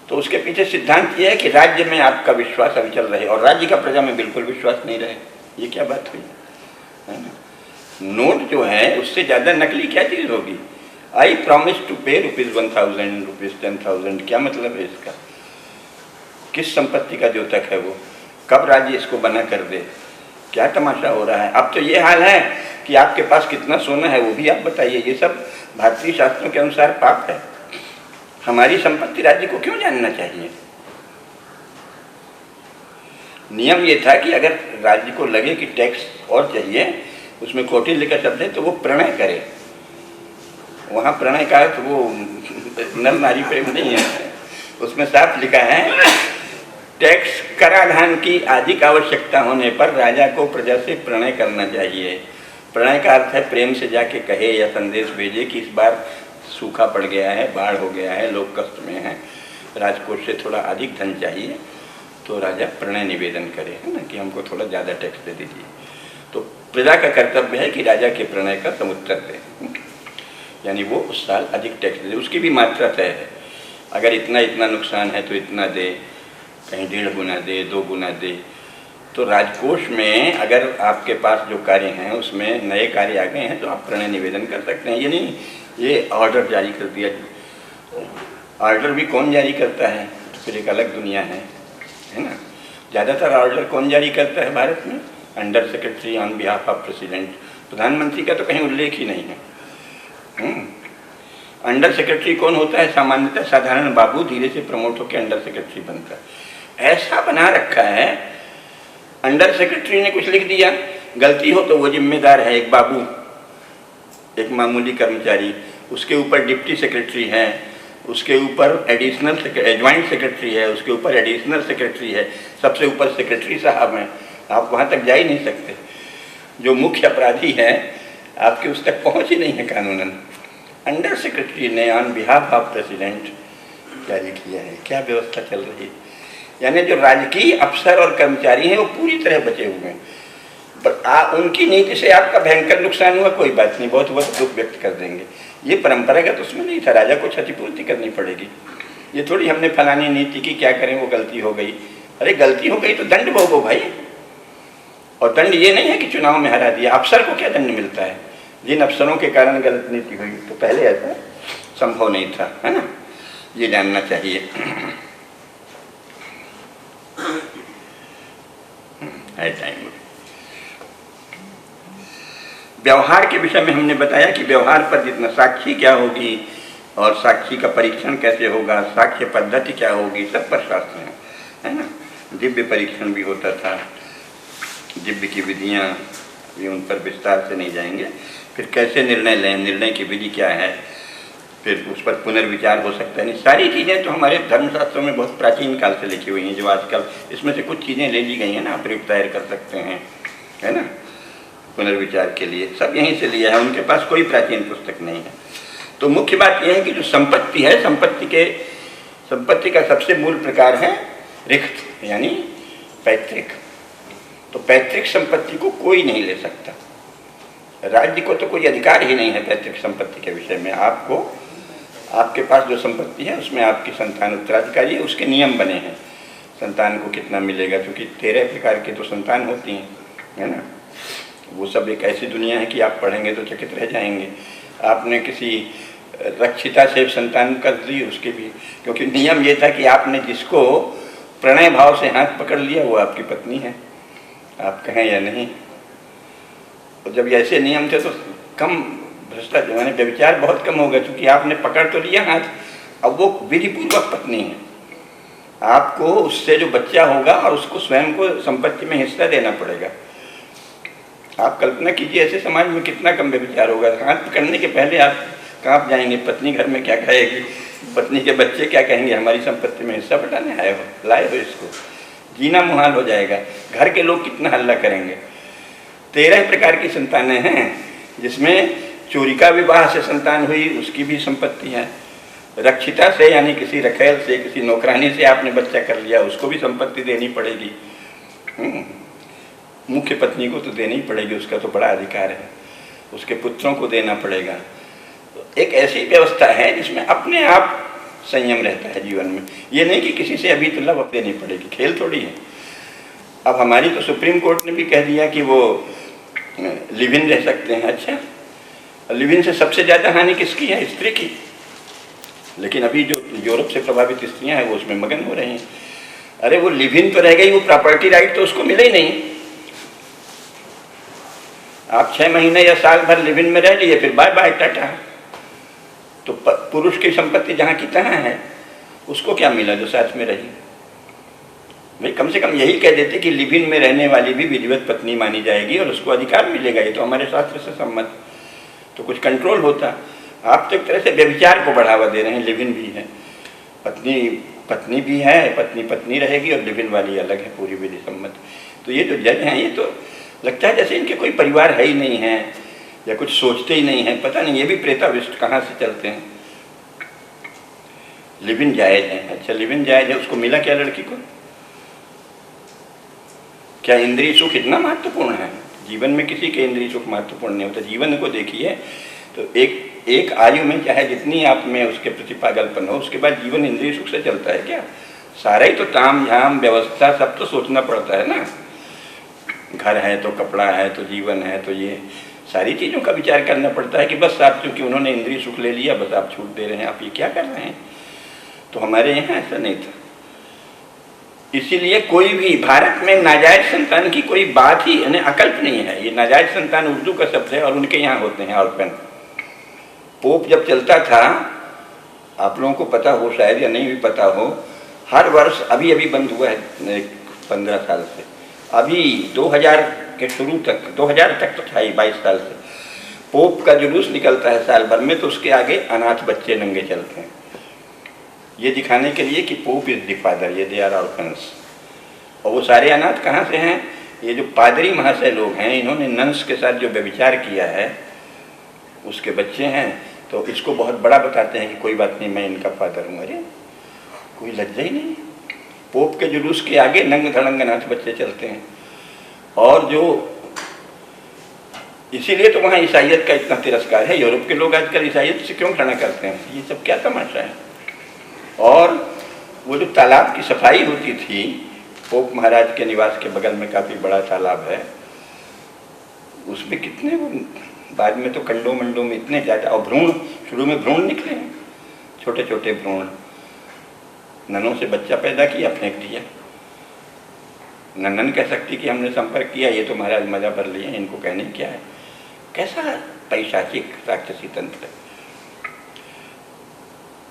तो उसके पीछे सिद्धांत ये है कि राज्य में आपका विश्वास अविचल रहे, और राज्य का प्रजा में बिल्कुल विश्वास नहीं रहे। ये क्या बात हुई, है ना। नोट जो है उससे ज़्यादा नकली क्या चीज़ होगी। आई प्रॉमिस टू पे ₹1000, ₹10,000, क्या मतलब है इसका, किस संपत्ति का द्योतक है वो, कब राज्य इसको बना कर दे, क्या तमाशा हो रहा है। अब तो ये हाल है कि आपके पास कितना सोना है वो भी आप बताइए। ये सब भारतीय शास्त्रों के अनुसार पाप है। हमारी संपत्ति राज्य को क्यों जानना चाहिए। नियम ये था कि अगर राज्य को लगे कि टैक्स और चाहिए, उसमें कौटिल्य का शब्द है, तो वो प्रणय करे। वहाँ प्रणय का तो वो नर नारी प्रेम नहीं है, उसमें साफ लिखा है टैक्स कराधान की अधिक आवश्यकता होने पर राजा को प्रजा से प्रणय करना चाहिए। प्रणय का अर्थ है प्रेम से जाके कहे या संदेश भेजे कि इस बार सूखा पड़ गया है, बाढ़ हो गया है, लोग कष्ट में हैं, राजकोष से थोड़ा अधिक धन चाहिए, तो राजा प्रणय निवेदन करे, है ना, कि हमको थोड़ा ज़्यादा टैक्स दे दीजिए। तो प्रजा का कर्तव्य है कि राजा के प्रणय का समुत्तर दे, यानी वो उस साल अधिक टैक्स दे। उसकी भी मात्रा तय है, अगर इतना इतना नुकसान है तो इतना दे, कहीं 1.5 गुना दे, 2 गुना दे। तो राजकोष में अगर आपके पास जो कार्य हैं उसमें नए कार्य आ गए हैं तो आप प्रणय निवेदन कर सकते हैं। ये नहीं ये ऑर्डर जारी कर दिया, ऑर्डर भी कौन जारी करता है, तो फिर एक अलग दुनिया है ना। ज़्यादातर ऑर्डर कौन जारी करता है भारत में? Under secretary on behalf of president. प्रधानमंत्री का तो कहीं उल्लेख ही नहीं है। अंडर सेक्रेटरी कौन होता है? सामान्यतः साधारण बाबू धीरे से प्रमोट होकर अंडर सेक्रेटरी बनता है। ऐसा बना रखा है, अंडर सेक्रेटरी ने कुछ लिख दिया, गलती हो तो वो जिम्मेदार है एक बाबू, एक मामूली कर्मचारी, उसके ऊपर डिप्टी सेक्रेटरी है, उसके ऊपर एडिशनल ज्वाइंट सेक्रेटरी है, उसके ऊपर एडिशनल सेक्रेटरी है, सबसे ऊपर सेक्रेटरी साहब हैं। आप वहाँ तक जा ही नहीं सकते। जो मुख्य अपराधी है आपके उस तक पहुँच ही नहीं है कानूनन। अंडर सेक्रेटरी ने ऑन बिहाफ ऑफ प्रेसिडेंट जारी किया है। क्या व्यवस्था चल रही है? यानी जो राजकीय अफसर और कर्मचारी हैं वो पूरी तरह बचे हुए हैं। पर उनकी नीति से आपका भयंकर नुकसान हुआ, कोई बात नहीं, बहुत बहुत दुख व्यक्त कर देंगे। ये परंपरागत उसमें नहीं था, राजा को क्षतिपूर्ति करनी पड़ेगी। ये थोड़ी हमने फलानी नीति की, क्या करें, वो गलती हो गई। अरे गलती हो गई तो दंड भोगो भाई। और दंड ये नहीं है कि चुनाव में हरा दिया। अफसर को क्या दंड मिलता है? जिन अफसरों के कारण गलत नीति हुई, तो पहले ऐसा संभव नहीं था, है ना। ये जानना चाहिए। है टाइम। व्यवहार के विषय में हमने बताया कि व्यवहार पर जितना साक्षी क्या होगी और साक्षी का परीक्षण कैसे होगा, साक्ष्य पद्धति क्या होगी, सब पर शास्त्र है ना। दिव्य परीक्षण भी होता था, दिव्य की विधियाँ भी, उन पर विस्तार से नहीं जाएंगे। फिर कैसे निर्णय लें, निर्णय की विधि क्या है, फिर उस पर पुनर्विचार हो सकता है नहीं। सारी चीज़ें तो हमारे धर्मशास्त्रों में बहुत प्राचीन काल से लिखी हुई हैं, जो आजकल इसमें से कुछ चीज़ें ले ली गई हैं ना, प्रयुक्त दायर कर सकते हैं, है ना, पुनर्विचार के लिए, सब यहीं से लिया है। उनके पास कोई प्राचीन पुस्तक नहीं है। तो मुख्य बात यह है कि जो संपत्ति है, संपत्ति का सबसे मूल प्रकार है रिक्त, यानी पैतृक। तो पैतृक संपत्ति को कोई नहीं ले सकता। राज्य को तो कोई अधिकार ही नहीं है पैतृक संपत्ति के विषय में। आपके पास जो संपत्ति है उसमें आपकी संतान उत्तराधिकारी है, उसके नियम बने हैं। संतान को कितना मिलेगा, क्योंकि 13 प्रकार की तो संतान होती हैं, है ना। वो सब एक ऐसी दुनिया है कि आप पढ़ेंगे तो चकित रह जाएंगे। आपने किसी रक्षिता से संतान कर दी, उसके भी, क्योंकि नियम ये था कि आपने जिसको प्रणय भाव से हाथ पकड़ लिया वो आपकी पत्नी है, आप कहें या नहीं। और जब ऐसे नियम थे तो कम भ्रष्टाचार, यानी व्यभिचार बहुत कम होगा, क्योंकि आपने पकड़ तो लिया हाथ, अब वो विधिपूर्वक पत्नी है। आपको उससे जो बच्चा होगा और उसको स्वयं को संपत्ति में हिस्सा देना पड़ेगा। आप कल्पना कीजिए ऐसे समाज में कितना कम व्यभिचार होगा। हाथ पकड़ने के पहले आप कांप जाएंगे, पत्नी घर में क्या कहेगी, पत्नी के बच्चे क्या कहेंगे, हमारी संपत्ति में हिस्सा बटाने आए हो, लाए हो इसको। जीना मुहाल हो जाएगा, घर के लोग कितना हल्ला करेंगे। 13 प्रकार की संतानें हैं, जिसमें चोरी का विवाह से संतान हुई, उसकी भी संपत्ति है। रक्षिता से, यानी किसी रखेल से, किसी नौकरानी से आपने बच्चा कर लिया, उसको भी संपत्ति देनी पड़ेगी। मुख्य पत्नी को तो देनी ही पड़ेगी, उसका तो बड़ा अधिकार है, उसके पुत्रों को देना पड़ेगा। तो एक ऐसी व्यवस्था है जिसमें अपने आप संयम रहता है जीवन में। ये नहीं कि किसी से अभी तो लव देनी पड़ेगी, खेल थोड़ी है। अब हमारी तो सुप्रीम कोर्ट ने भी कह दिया कि वो लिव इन रह सकते हैं। अच्छा, लिव इन से सबसे ज़्यादा हानि किसकी है? स्त्री की। लेकिन अभी जो यूरोप से प्रभावित स्त्रियां हैं वो उसमें मगन हो रही हैं। अरे वो लिव इन तो रह गई, वो प्रॉपर्टी राइट तो उसको मिले ही नहीं। आप 6 महीने या साल भर लिव इन में रह लिए, फिर बाय बाय टाटा। तो पुरुष की संपत्ति जहाँ की तहाँ है, उसको क्या मिला जो साथ में रही? भाई कम से कम यही कह देते कि लिव इन में रहने वाली भी विधिवत पत्नी मानी जाएगी और उसको अधिकार मिलेगा, ये तो हमारे शास्त्र से सम्मत, तो कुछ कंट्रोल होता। आप तो एक तरह से व्यभिचार को बढ़ावा दे रहे हैं। लिव इन भी है, पत्नी पत्नी भी है, पत्नी पत्नी रहेगी और लिव इन वाली अलग है, पूरी विधि सम्मत। तो ये जो जज हैं ये तो लगता है जैसे इनके कोई परिवार है ही नहीं है या कुछ सोचते ही नहीं है, पता नहीं ये भी प्रेताविष्ट कहाँ से चलते हैं। लिव इन जायज है, अच्छा लिव इन जायज है, उसको मिला क्या लड़की को? क्या इंद्रिय सुख इतना महत्वपूर्ण है? जीवन में किसी के इंद्रिय सुख महत्वपूर्ण नहीं होता। जीवन को देखिए तो एक आयु में चाहे जितनी आप में उसके प्रति पागलपन हो, उसके बाद जीवन इंद्रिय सुख से चलता है क्या? सारा ही तो ताम झाम व्यवस्था सब तो सोचना पड़ता है ना। घर है तो कपड़ा है तो जीवन है, तो ये सारी चीज़ों का विचार करना पड़ता है कि बस आप चूँकि उन्होंने इंद्रिय सुख ले लिया, बस आप छूट दे रहे हैं, आप ये क्या कर रहे हैं? तो हमारे यहाँ ऐसा नहीं था। इसीलिए कोई भी भारत में नाजायज संतान की कोई बात ही यानी अकल्प नहीं है। ये नाजायज संतान उर्दू का शब्द है और उनके यहाँ होते हैं ऑर्फन। पोप जब चलता था, आप लोगों को पता हो शायद या नहीं भी पता हो, हर वर्ष अभी अभी बंद हुआ है 15 साल से, अभी 2000 के शुरू तक 2000 तक तो था ही 22 साल से पोप का जुलूस निकलता है साल भर में, तो उसके आगे अनाथ बच्चे नंगे चलते हैं, ये दिखाने के लिए कि पोप इज द फादर, ये दे आर ऑर्फन्स। और वो सारे अनाथ कहाँ से हैं? ये जो पादरी महाशय लोग हैं, इन्होंने नंस के साथ जो व्यभिचार किया है उसके बच्चे हैं, तो इसको बहुत बड़ा बताते हैं कि कोई बात नहीं, मैं इनका फादर हूँ। अरे कोई लज्जा ही नहीं। पोप के जुलूस के आगे नंग धड़ंग अनाथ बच्चे चलते हैं। और जो इसीलिए तो वहाँ ईसाइयत का इतना तिरस्कार है। यूरोप के लोग आजकल ईसाइयत से क्यों घृणा करते हैं? ये सब क्या तमाशा है? और वो जो तालाब की सफाई होती थी, पोप महाराज के निवास के बगल में काफ़ी बड़ा तालाब है, उसमें कितने वो बाद में तो कंडों मंडों में इतने ज़्यादा, और भ्रूण, शुरू में भ्रूण निकले हैं, छोटे छोटे भ्रूण, ननों से बच्चा पैदा किया, फेंक दिया। नन्नन कह सकती कि हमने संपर्क किया, ये तो महाराज मजा भर लिए, इनको कहने क्या है? कैसा पैशाचिक राक्षसी तंत्र है।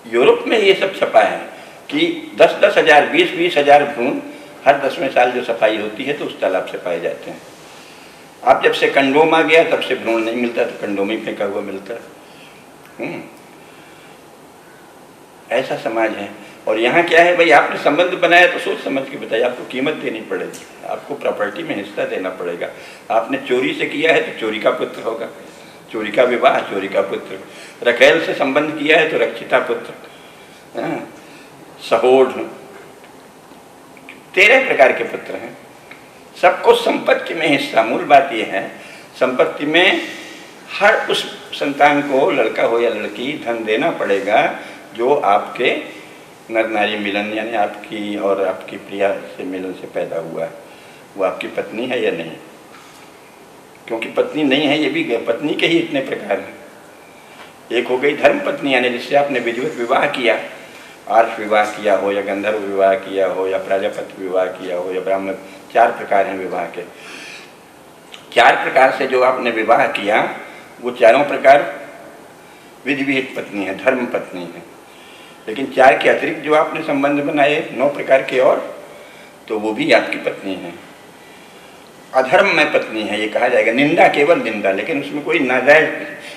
यूरोप में ये सब छपा है कि 10-10 हजार 20-20 हजार भ्रूण हर 10वें साल जो सफाई होती है तो उस तालाब से पाए जाते हैं। आप जब से कंडोम आ गया तब से भ्रूण नहीं मिलता, तो कंडोम ही फेंका हुआ मिलता है। ऐसा समाज है। और यहाँ क्या है भाई, आपने संबंध बनाया तो सोच समझ के बताइए, आपको कीमत देनी पड़ेगी, आपको प्रॉपर्टी में हिस्सा देना पड़ेगा। आपने चोरी से किया है तो चोरी का पुत्र होगा, चोरी का विवाह चोरी का पुत्र, रखेल से संबंध किया है तो रक्षिता पुत्र, सहोड, 13 प्रकार के पुत्र हैं। सबको संपत्ति में हिस्सा। मूल बात यह है, संपत्ति में हर उस संतान को, लड़का हो या लड़की, धन देना पड़ेगा जो आपके नर नारी मिलन यानी आपकी और आपकी प्रिया से मिलन से पैदा हुआ है। वो आपकी पत्नी है या नहीं? क्योंकि पत्नी नहीं है, ये भी पत्नी के ही इतने प्रकार हैं। एक हो गई धर्म पत्नी, यानी जिससे आपने विधिवत विवाह किया, आर्ष विवाह किया हो या गंधर्व विवाह किया हो या प्राजापत्य विवाह किया हो या ब्राह्मण, 4 प्रकार हैं विवाह के। 4 प्रकार से जो आपने विवाह किया वो चारों प्रकार विधि विहित पत्नी है, धर्म पत्नी है। लेकिन 4 के अतिरिक्त जो आपने संबंध बनाए 9 प्रकार के और, तो वो भी आपकी पत्नी है। अधर्म में पत्नी है ये कहा जाएगा, निंदा केवल निंदा, लेकिन उसमें कोई नाजायज,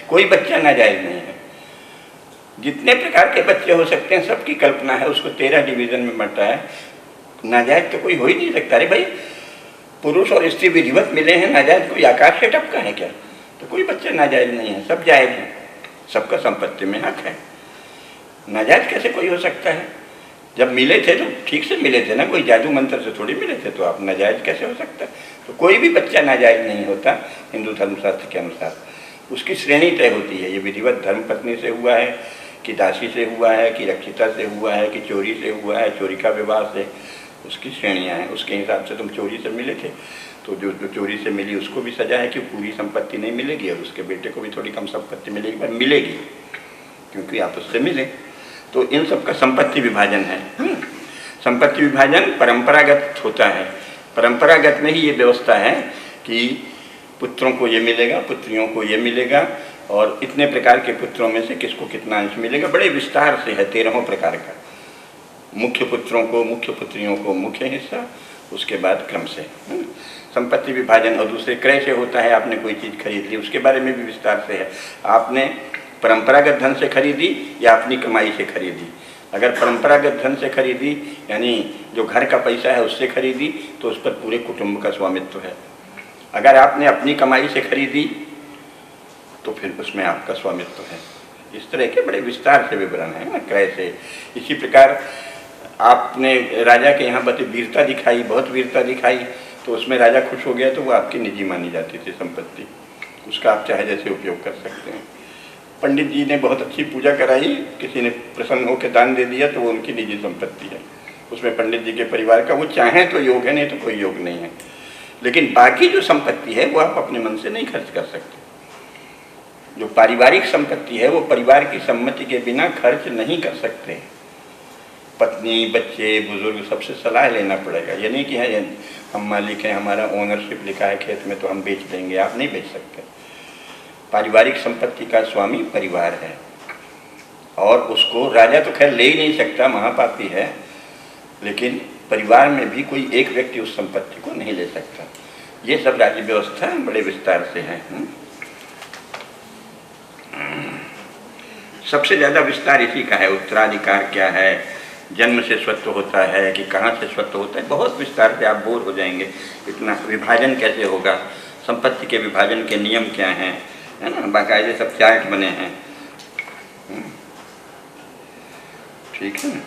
कोई बच्चा नाजायज नहीं है। जितने प्रकार के बच्चे हो सकते हैं सबकी कल्पना है, उसको 13 डिवीजन में बांटा है। नाजायज तो कोई हो ही नहीं सकता। अरे भाई, पुरुष और स्त्री विधिवत मिले हैं, नाजायज कोई आकाश से टपका है क्या? तो कोई बच्चा नाजायज नहीं है, सब जायज है, सबका संपत्ति में हक है। नाजायज कैसे कोई हो सकता है? जब मिले थे तो ठीक से मिले थे ना, कोई जादू मंत्र से थोड़ी मिले थे, तो आप नाजायज कैसे हो सकता है? तो कोई भी बच्चा नाजायज नहीं होता हिंदू धर्मशास्त्र के अनुसार। उसकी श्रेणी तय होती है, ये विधिवत धर्म पत्नी से हुआ है कि दासी से हुआ है कि रक्षिता से हुआ है कि चोरी से हुआ है, चोरी का विवाह से, उसकी श्रेणियाँ हैं। उसके हिसाब से तुम चोरी से मिले थे तो जो चोरी से मिली उसको भी सजा है कि पूरी संपत्ति नहीं मिलेगी, और उसके बेटे को भी थोड़ी कम संपत्ति मिलेगी, पर मिलेगी क्योंकि आप उससे मिले। तो इन सब का संपत्ति विभाजन है। संपत्ति विभाजन परंपरागत होता है। परंपरागत में ही ये व्यवस्था है कि पुत्रों को ये मिलेगा, पुत्रियों को ये मिलेगा, और इतने प्रकार के पुत्रों में से किसको कितना अंश मिलेगा, बड़े विस्तार से है 13 प्रकार का। मुख्य पुत्रों को, मुख्य पुत्रियों को मुख्य हिस्सा, उसके बाद क्रम से संपत्ति विभाजन। और दूसरे क्रय से होता है, आपने कोई चीज़ खरीद ली, उसके बारे में भी विस्तार से है। आपने परंपरागत धन से खरीदी या अपनी कमाई से खरीदी। अगर परंपरागत धन से खरीदी यानी जो घर का पैसा है उससे खरीदी तो उस पर पूरे कुटुंब का स्वामित्व है। अगर आपने अपनी कमाई से खरीदी तो फिर उसमें आपका स्वामित्व है। इस तरह के बड़े विस्तार से विवरण है ना क्रय से। इसी प्रकार आपने राजा के यहाँ बड़ी वीरता दिखाई, बहुत वीरता दिखाई, तो उसमें राजा खुश हो गया तो वो आपकी निजी मानी जाती थी संपत्ति, उसका आप चाहे जैसे उपयोग कर सकते हैं। पंडित जी ने बहुत अच्छी पूजा कराई, किसी ने प्रसन्न होकर दान दे दिया तो वो उनकी निजी संपत्ति है, उसमें पंडित जी के परिवार का वो चाहें तो योग है, नहीं तो कोई योग नहीं है। लेकिन बाकी जो संपत्ति है वो आप अपने मन से नहीं खर्च कर सकते। जो पारिवारिक संपत्ति है वो परिवार की सम्मति के बिना खर्च नहीं कर सकते। पत्नी, बच्चे, बुजुर्ग सबसे सलाह लेना पड़ेगा। ये नहीं कि है हम मालिक हैं, हमारा ओनरशिप लिखा है खेत में तो हम बेच देंगे, आप नहीं बेच सकते। पारिवारिक संपत्ति का स्वामी परिवार है और उसको राजा तो खैर ले ही नहीं सकता, महापापी है, लेकिन परिवार में भी कोई एक व्यक्ति उस संपत्ति को नहीं ले सकता। ये सब राज्य व्यवस्था बड़े विस्तार से है। सबसे ज़्यादा विस्तार इसी का है। उत्तराधिकार क्या है, जन्म से स्वत्व होता है कि कहाँ से स्वत्व होता है, बहुत विस्तार से आप बोर हो जाएंगे। इतना विभाजन कैसे होगा, संपत्ति के विभाजन के नियम क्या हैं, है ना, बाकायदे सब चार्ट बने हैं। ठीक है ना।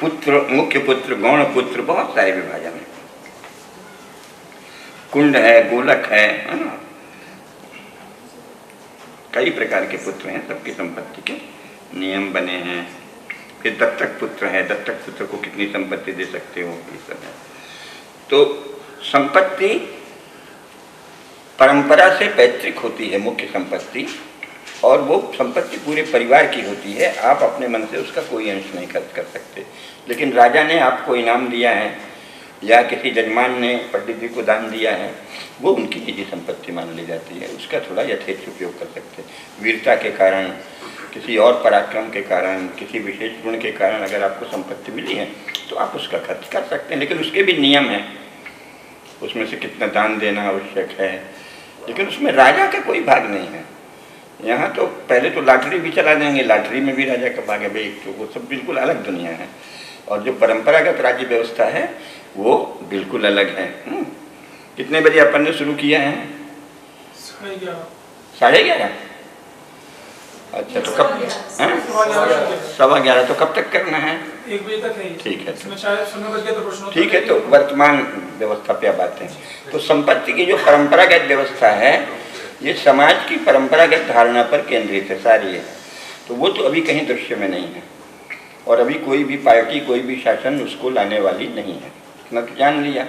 पुत्र, मुख्य पुत्र, गौण पुत्र, बहुत सारे विभाजन है। कुंड है, गोलक है ना, कई प्रकार के पुत्र हैं, सबकी संपत्ति के नियम बने हैं। फिर दत्तक पुत्र है, दत्तक पुत्र को कितनी संपत्ति दे सकते हो, ये सब है। तो संपत्ति परंपरा से पैतृक होती है मुख्य संपत्ति, और वो संपत्ति पूरे परिवार की होती है। आप अपने मन से उसका कोई अंश नहीं खर्च कर सकते। लेकिन राजा ने आपको इनाम दिया है या किसी जजमान ने पंडित जी को दान दिया है, वो उनकी निजी संपत्ति मान ली जाती है, उसका थोड़ा यथेच्छ उपयोग कर सकते हैं। वीरता के कारण, किसी और पराक्रम के कारण, किसी विशेष गुण के कारण अगर आपको संपत्ति मिली है तो आप उसका खर्च कर सकते हैं, लेकिन उसके भी नियम हैं। उसमें से कितना दान देना आवश्यक है, लेकिन उसमें राजा का कोई भाग नहीं है। यहाँ तो पहले तो लॉटरी भी चला देंगे, लॉटरी में भी राजा का भाग है भाई, तो वो सब बिल्कुल अलग दुनिया है। और जो परंपरागत राज्य व्यवस्था है वो बिल्कुल अलग है। कितने बजे अपन ने शुरू किया है? 11:30। अच्छा, तो कब? 11:15 तो कब तक करना है? 1 बजे तक है। ठीक है, तो ठीक है। तो वर्तमान व्यवस्था पे अब आते हैं। तो संपत्ति की जो परंपरागत व्यवस्था है ये समाज की परंपरागत धारणा पर केंद्रित है सारी है। तो वो तो अभी कहीं दृश्य में नहीं है, और अभी कोई भी पार्टी, कोई भी शासन उसको लाने वाली नहीं है, इतना तो जान लिया।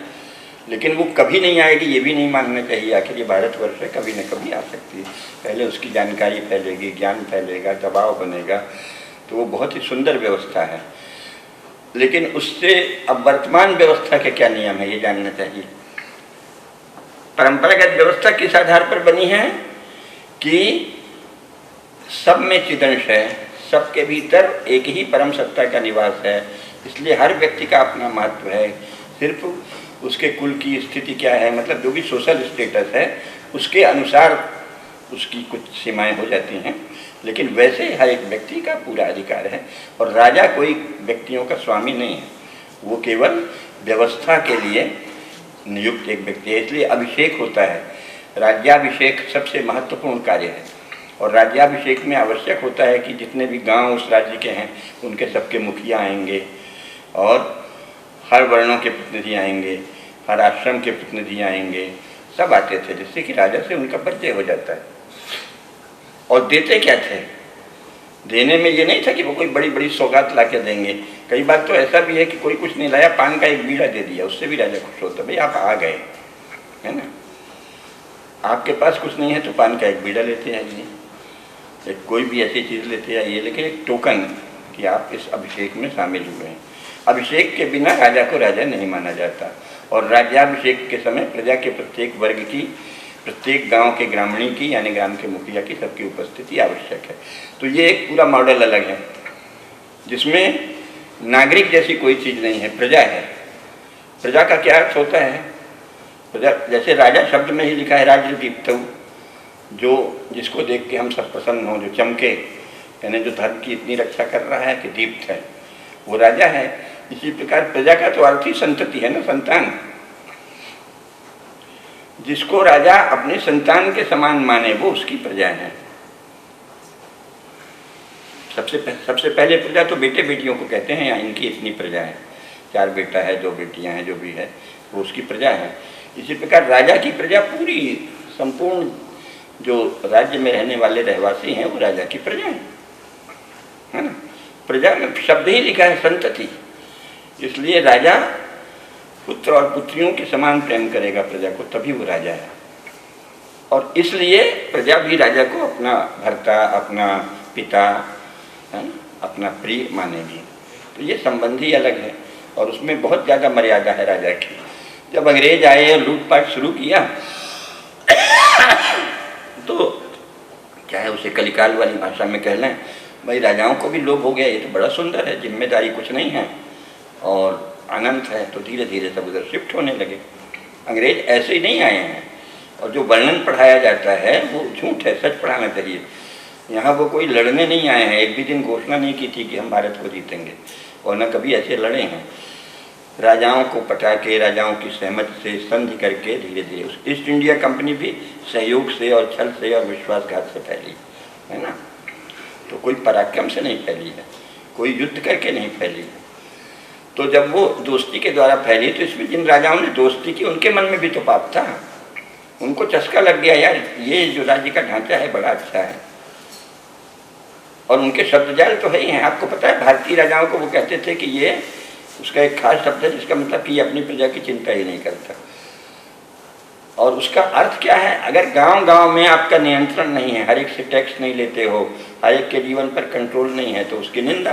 लेकिन वो कभी नहीं आएगी ये भी नहीं मानना चाहिए। आखिर ये भारतवर्ष है, कभी न कभी आ सकती है। पहले उसकी जानकारी फैलेगी, ज्ञान फैलेगा, दबाव बनेगा, तो वो बहुत ही सुंदर व्यवस्था है। लेकिन उससे अब वर्तमान व्यवस्था के क्या नियम है ये जानना चाहिए। परंपरागत व्यवस्था किस आधार पर बनी है कि सब में चिदंश है, सबके भीतर एक ही परम सत्ता का निवास है, इसलिए हर व्यक्ति का अपना महत्व है। सिर्फ उसके कुल की स्थिति क्या है, मतलब जो भी सोशल स्टेटस है उसके अनुसार उसकी कुछ सीमाएं हो जाती हैं, लेकिन वैसे हर एक व्यक्ति का पूरा अधिकार है। और राजा कोई व्यक्तियों का स्वामी नहीं है, वो केवल व्यवस्था के लिए नियुक्त एक व्यक्ति है। इसलिए अभिषेक होता है, राज्याभिषेक सबसे महत्वपूर्ण कार्य है। और राज्याभिषेक में आवश्यक होता है कि जितने भी गांव उस राज्य के हैं उनके सबके मुखिया आएंगे, और हर वर्णों के प्रतिनिधि आएंगे, हर आश्रम के प्रतिनिधि आएंगे, सब आते थे, जिससे कि राजा से उनका परिचय हो जाता है। और देते क्या थे? देने में ये नहीं था कि वो कोई बड़ी बड़ी सौगात ला के देंगे। कई बार तो ऐसा भी है कि कोई कुछ नहीं लाया, पान का एक बीड़ा दे दिया, उससे भी राजा खुश होता, भाई आप आ गए, है ना। आपके पास कुछ नहीं है तो पान का एक बीड़ा लेते आइए, एक कोई भी ऐसी चीज़ लेते आइए, लेकिन एक टोकन कि आप इस अभिषेक में शामिल हुए हैं। अभिषेक के बिना राजा को राजा नहीं माना जाता। और राज्याभिषेक के समय प्रजा के प्रत्येक वर्ग की प्रत्येक गांव के ग्रामीणी की यानी ग्राम के मुखिया की सबकी उपस्थिति आवश्यक है। तो ये एक पूरा मॉडल अलग है जिसमें नागरिक जैसी कोई चीज़ नहीं है, प्रजा है। प्रजा का क्या अर्थ होता है? प्रजा जैसे राजा शब्द में ही लिखा है राज्य दीप्तौ, जो जिसको देख के हम सब प्रसन्न हों, जो चमके, यानी जो धर्म की इतनी रक्षा कर रहा है कि दीप्त है, वो राजा है। इसी प्रकार प्रजा का तो अर्थ ही संतति है ना, संतान। जिसको राजा अपने संतान के समान माने वो उसकी प्रजा है। सबसे पहले प्रजा तो बेटे बेटियों को कहते हैं, या इनकी इतनी प्रजा है, 4 बेटा है 2 बेटियां हैं, जो भी है वो उसकी प्रजा है। इसी प्रकार राजा की प्रजा पूरी संपूर्ण जो राज्य में रहने वाले रहवासी हैं वो राजा की प्रजा है ना। प्रजा में शब्द ही लिखा है संतति, इसलिए राजा पुत्र और पुत्रियों के समान प्रेम करेगा प्रजा को, तभी वो राजा है। और इसलिए प्रजा भी राजा को अपना भर्ता, अपना पिता, है ना, अपना प्रिय मानेगी। तो ये संबंधी अलग है और उसमें बहुत ज़्यादा मर्यादा है राजा की। जब अंग्रेज आए और लूटपाट शुरू किया तो क्या है, उसे कलिकाल वाली भाषा में कह लें, भाई राजाओं को भी लोभ हो गया, ये तो बड़ा सुंदर है, जिम्मेदारी कुछ नहीं है और अनंत है। तो धीरे धीरे सब उधर शिफ्ट होने लगे। अंग्रेज ऐसे ही नहीं आए हैं, और जो वर्णन पढ़ाया जाता है वो झूठ है, सच पढ़ाना चाहिए। यहाँ वो कोई लड़ने नहीं आए हैं, एक भी दिन घोषणा नहीं की थी कि हम भारत को जीतेंगे, और न कभी ऐसे लड़े हैं। राजाओं को पटा के, राजाओं की सहमति से संधि करके धीरे धीरे उस ईस्ट इंडिया कंपनी भी सहयोग से और छल से और विश्वासघात से फैली है ना। तो कोई पराक्रम से नहीं फैली है, कोई युद्ध करके नहीं फैली है। तो जब वो दोस्ती के द्वारा फैली, तो इसमें जिन राजाओं ने दोस्ती की उनके मन में भी तो पाप था। उनको चस्का लग गया, यार ये जो राज्य का ढांचा है बड़ा अच्छा है, और उनके शब्दजाल तो है ही हैं। आपको पता है भारतीय राजाओं को वो कहते थे कि ये, उसका एक खास शब्द है जिसका मतलब कि ये अपनी प्रजा की चिंता ही नहीं करता। और उसका अर्थ क्या है? अगर गांव गांव में आपका नियंत्रण नहीं है, हर एक से टैक्स नहीं लेते हो, हर एक के जीवन पर कंट्रोल नहीं है, तो उसकी निंदा।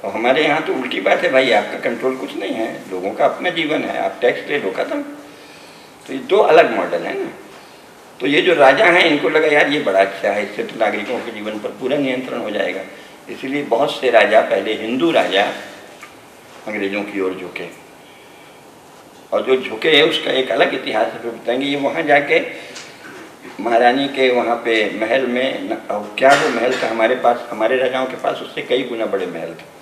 और हमारे यहाँ तो उल्टी बात है, भाई आपका कंट्रोल कुछ नहीं है, लोगों का अपना जीवन है, आप टैक्स ले लो, खत्म। तो ये 2 अलग मॉडल है ना। तो ये जो राजा हैं इनको लगा यार ये बड़ा अच्छा है, इससे तो नागरिकों के जीवन पर पूरा नियंत्रण हो जाएगा। इसीलिए बहुत से राजा, पहले हिंदू राजा, अंग्रेजों की ओर झुके, और जो झुके उसका एक अलग इतिहास है, बताएंगे। ये वहाँ जाके महारानी के वहाँ पे महल में क्या वो महल था हमारे पास, हमारे राजाओं के पास उससे कई गुना बड़े महल थे।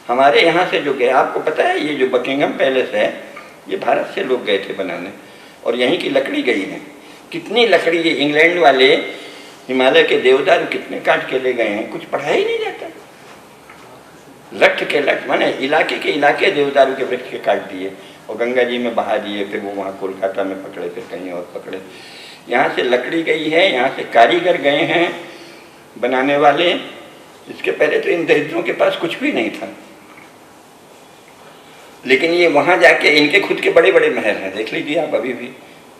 हमारे यहाँ से जो गए, आपको पता है ये जो बकिंगम पैलेस है ये भारत से लोग गए थे बनाने, और यहीं की लकड़ी गई है। कितनी लकड़ी, ये इंग्लैंड वाले हिमालय के देवदारू कितने काट के ले गए हैं, कुछ पढ़ा ही नहीं जाता। लठ के लठ, माने इलाके के इलाके देवदारू के वृक्ष के काट दिए और गंगा जी में बहा दिए, फिर वो वहाँ कोलकाता में पकड़े, फिर कहीं और पकड़े। यहाँ से लकड़ी गई है, यहाँ से कारीगर गए हैं बनाने वाले। इसके पहले तो इन दरिद्रों के पास कुछ भी नहीं था, लेकिन ये वहाँ जाके इनके खुद के बड़े बड़े महल हैं, देख लीजिए आप अभी भी।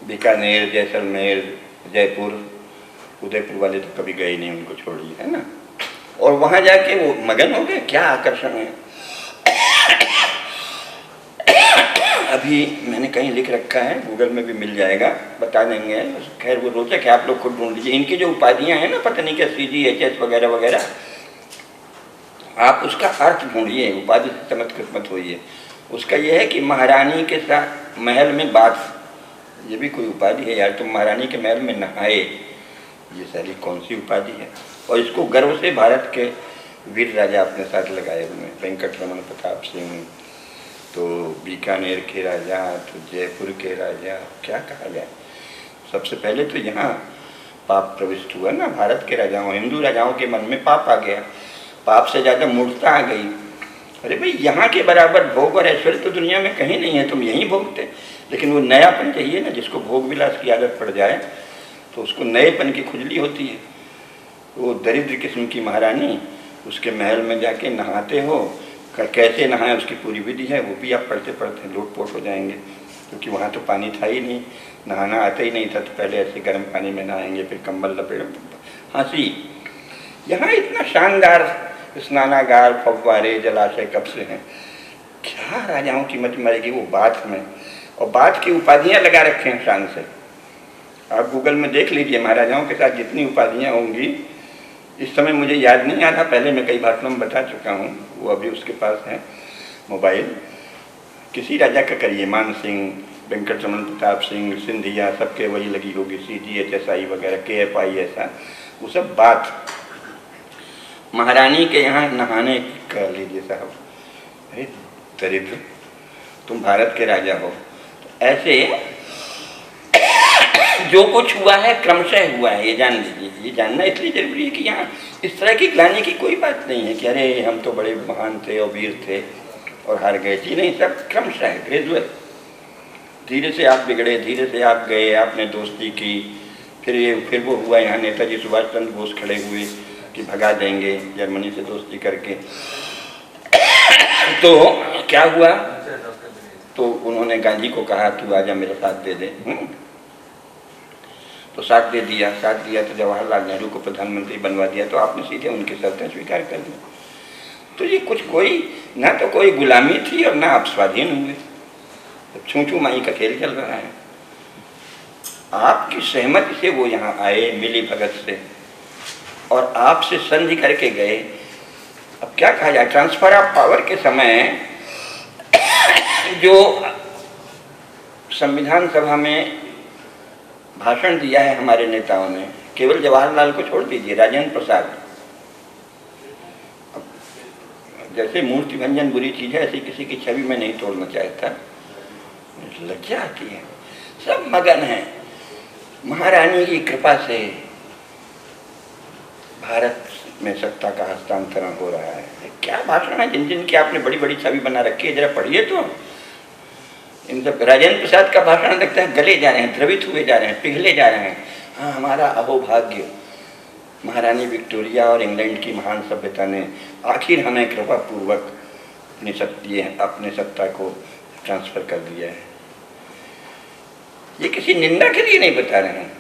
बीकानेर, जैसलमेर, जयपुर, उदयपुर वाले तो कभी गए नहीं, उनको छोड़िए, है ना। और वहाँ जाके वो मगन हो गए, क्या आकर्षण है। अभी मैंने कहीं लिख रखा है, गूगल में भी मिल जाएगा, बता देंगे। खैर वो रोचक है, आप लोग खुद ढूंढ लीजिए। इनकी जो उपाधियाँ हैं ना, पता नहीं क्या CGHS वगैरह वगैरह, आप उसका अर्थ ढूंढिए, उपाधि से चमत्कृत मत होइए। उसका यह है कि महारानी के साथ महल में बात, ये भी कोई उपाधि है यार, तुम महारानी के महल में नहाए, ये सारी कौन सी उपाधि है। और इसको गर्व से भारत के वीर राजा अपने साथ लगाए हुए हैं, वेंकटरमण प्रताप सिंह, तो बीकानेर के राजा, तो जयपुर के राजा, क्या कहा जाए। सबसे पहले तो यहाँ पाप प्रविष्ट हुआ ना, भारत के राजाओं, हिंदू राजाओं के मन में पाप आ गया, पाप से ज़्यादा मूर्खता आ गई। अरे भाई यहाँ के बराबर भोग और ऐश्वर्य तो दुनिया में कहीं नहीं है, तुम यहीं भोगते। लेकिन वो नयापन चाहिए ना, जिसको भोग विलास की आदत पड़ जाए तो उसको नएपन की खुजली होती है। वो दरिद्र किस्म की महारानी, उसके महल में जाके नहाते हो, कैसे नहाए उसकी पूरी विधि है, वो भी आप पढ़ते पढ़ते लोटपोट हो जाएंगे, क्योंकि वहाँ तो पानी था ही नहीं, नहाना आता ही नहीं था। तो पहले ऐसे गर्म पानी में नहाएंगे, फिर कंबल लपेट, हंसी। यहाँ इतना शानदार स्नानागार, फव्वारे, जलाशय कब से हैं। क्या राजाओं की मत मरेगी वो बाथ में, और बाथ की उपाधियाँ लगा रखे हैं शान से। आप गूगल में देख लीजिए, महाराजाओं के साथ जितनी उपाधियाँ होंगी, इस समय मुझे याद नहीं आ रहा, पहले मैं कई भाषणों में बता चुका हूँ, वो अभी उसके पास है मोबाइल। किसी राजा का करिए, मान सिंह, वेंकट रमन प्रताप सिंह, सिंधिया, सबके वही लगी होगी, CGHSI वगैरह, KFI, ऐसा वो सब बात। महारानी के यहाँ नहाने कर लीजिए साहब, अरे दरिद्र, तुम भारत के राजा हो। तो ऐसे जो कुछ हुआ है क्रमशः हुआ है, ये जान लीजिए। ये जानना इसलिए जरूरी है कि यहाँ इस तरह की ग्लानि की कोई बात नहीं है कि अरे हम तो बड़े महान थे और वीर थे और हार गए। जी नहीं, सब क्रमशः है, ग्रेजुअल। धीरे से आप बिगड़े, धीरे से आप गए, आपने दोस्ती की, फिर वो हुआ यहाँ नेताजी सुभाष चंद्र बोस खड़े हुए कि भगा देंगे जर्मनी से दोस्ती करके। तो क्या हुआ, तो उन्होंने गांधी को कहा तू आजा मेरा साथ दे दे। तो साथ दे दिया, साथ दिया तो जवाहरलाल नेहरू को प्रधानमंत्री बनवा दिया, तो आपने सीधे उनकी शर्तें स्वीकार कर दी। तो ये कुछ कोई ना तो कोई गुलामी थी और ना आप स्वाधीन हुए, तो छू छू माई का खेल चल रहा है। आपकी सहमति से वो यहाँ आए, मिली भगत से, और आपसे संधि करके गए। अब क्या कहा जाए, ट्रांसफर ऑफ पावर के समय जो संविधान सभा में भाषण दिया है हमारे नेताओं ने, केवल जवाहरलाल को छोड़ दीजिए, राजेंद्र प्रसाद, जैसे मूर्ति भंजन बुरी चीज है, ऐसी किसी की छवि में नहीं तोड़ना चाहता, लज्जा आती है। सब मगन है, महारानी की कृपा से भारत में सत्ता का हस्तांतरण हो रहा है। क्या भाषण है, जिन जिन की आपने बड़ी बड़ी छवि बना रखी है, जरा पढ़िए तो। इन सब राजेंद्र प्रसाद का भाषण लगता है गले जा रहे हैं, द्रवित हुए जा रहे हैं, पिघले जा रहे हैं। हाँ, हमारा अहोभाग्य, महारानी विक्टोरिया और इंग्लैंड की महान सभ्यता ने आखिर हमें कृपा पूर्वक अपने सत्ता को ट्रांसफर कर दिया है। ये किसी निंदा के लिए नहीं बता रहे हैं,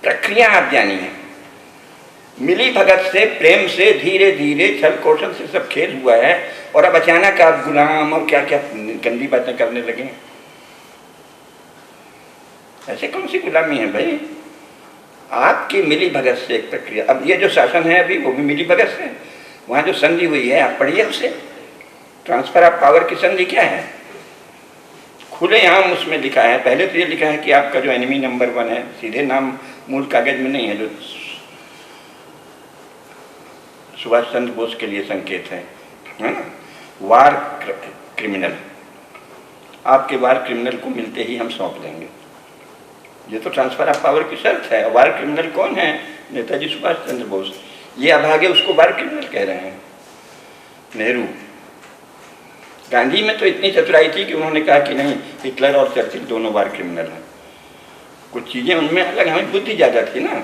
प्रक्रिया आप जानिए। मिली भगत से, प्रेम से, धीरे धीरे छल कौशल से सब खेल हुआ है, और अब अचानक आप गुलाम और क्या क्या गंदी बातें करने लगे। ऐसे कौन सी गुलामी है भाई, आपकी मिली भगत से एक प्रक्रिया। अब ये जो शासन है अभी, वो भी मिली भगत से। वहां जो संधि हुई है, आप पढ़िए उसे, ट्रांसफर ऑफ पावर की संधि क्या है, खुलेआम उसमें लिखा है। पहले तो ये लिखा है कि आपका जो एनिमी नंबर 1 है, सीधे नाम मूल कागज में नहीं है, जो सुभाष चंद्र बोस के लिए संकेत है ना, वार क्रिमिनल। आपके वार क्रिमिनल को मिलते ही हम सौंप देंगे। ये तो ट्रांसफर ऑफ पावर की शर्त है। वार क्रिमिनल कौन है, नेताजी सुभाष चंद्र बोस। ये अभागे उसको वार क्रिमिनल कह रहे हैं, नेहरू। गांधी में तो इतनी चतुराई थी कि उन्होंने कहा कि नहीं, हिटलर और चर्चिल दोनों वार क्रिमिनल हैं। कुछ चीजें उनमें अलग, हमें बुद्धि ज्यादा थी ना।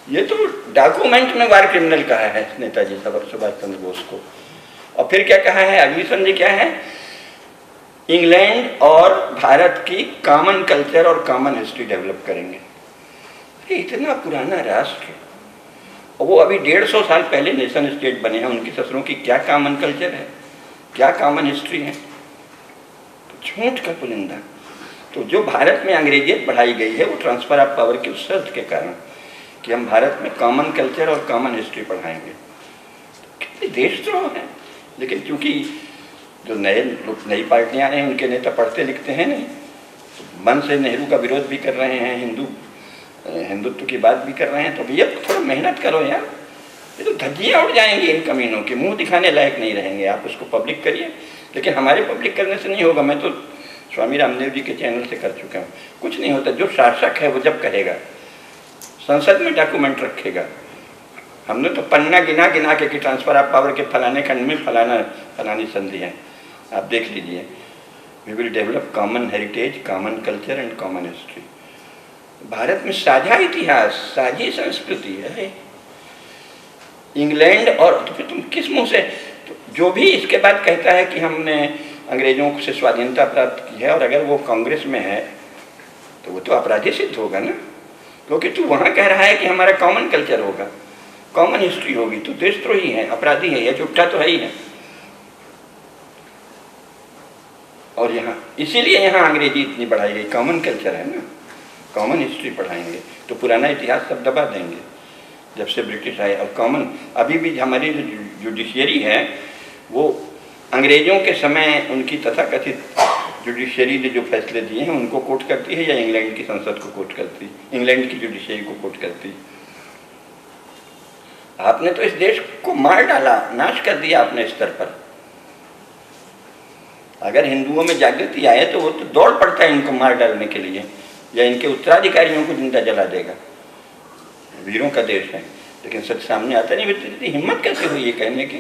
ये तो डॉक्यूमेंट में वार क्रिमिनल कहा है नेताजी सुभाष चंद्र बोस को। और फिर क्या कहा है, अगली संधि क्या है, इंग्लैंड और भारत की कॉमन कल्चर और कॉमन हिस्ट्री डेवलप करेंगे। अरे इतना पुराना राष्ट्र, और वो अभी 150 साल पहले नेशन स्टेट बने हैं, उनकी ससुरों की क्या कॉमन कल्चर है, क्या कॉमन हिस्ट्री है। तो झूठ का पुलिंदा। तो जो भारत में अंग्रेजियत बढ़ाई गई है, वो ट्रांसफर ऑफ पावर की उस शर्त के कारण कि हम भारत में कॉमन कल्चर और कॉमन हिस्ट्री पढ़ाएंगे। कितने देशद्रोह है। लेकिन क्योंकि जो नई पार्टियां हैं, उनके नेता पढ़ते लिखते हैं नहीं, तो मन से नेहरू का विरोध भी कर रहे हैं, हिंदुत्व की बात भी कर रहे हैं। तो भैया थोड़ा मेहनत करो यार, ये तो धज्जियाँ उड़ जाएंगी इन कमीनों के, मुंह दिखाने लायक नहीं रहेंगे। आप उसको पब्लिक करिए, लेकिन हमारे पब्लिक करने से नहीं होगा। मैं तो स्वामी रामदेव जी के चैनल से कर चुका हूँ, कुछ नहीं होता। जो शासक है वो जब कहेगा, संसद में डॉक्यूमेंट रखेगा। हमने तो पन्ना गिना गिना के कि ट्रांसफर ऑफ पावर के फलाने खंड में फलानी संधि है, आप देख लीजिए। We will develop common heritage, common culture and common history. Bharat में साझा इतिहास, साझी संस्कृति है। इंग्लैंड और तो फिर तुम किस मुंह से, तो जो भी इसके बाद कहता है कि हमने अंग्रेजों से स्वाधीनता प्राप्त की है, और अगर वो कांग्रेस में है तो वो तो अपराधी सिद्ध होगा ना, क्योंकि तू वहां कह रहा है कि हमारा कॉमन कल्चर होगा, कॉमन हिस्ट्री होगी। तो देशद्रोही है, अपराधी है, यह झूठा तो है ही है। और यहाँ इसीलिए यहाँ अंग्रेजी इतनी बढ़ाई गई, कॉमन कल्चर है ना। कॉमन हिस्ट्री पढ़ाएंगे तो पुराना इतिहास सब दबा देंगे जब से ब्रिटिश आए। और कॉमन अभी भी हमारी जो जुडिशरी है वो अंग्रेज़ों के समय उनकी तथाकथित जुडिशरी ने जो फैसले दिए हैं उनको कोट करती है या इंग्लैंड की संसद को कोट करती, इंग्लैंड की जुडिशरी को कोट करती। आपने तो इस देश को मार डाला, नाश कर दिया अपने स्तर पर। अगर हिंदुओं में जागृति आए तो वो तो दौड़ पड़ता है इनको मार डालने के लिए या इनके उत्तराधिकारियों को जिंदा जला देगा। वीरों का देश है, लेकिन सच सामने आता नहीं। इतनी हिम्मत कैसे हुई ये कहने की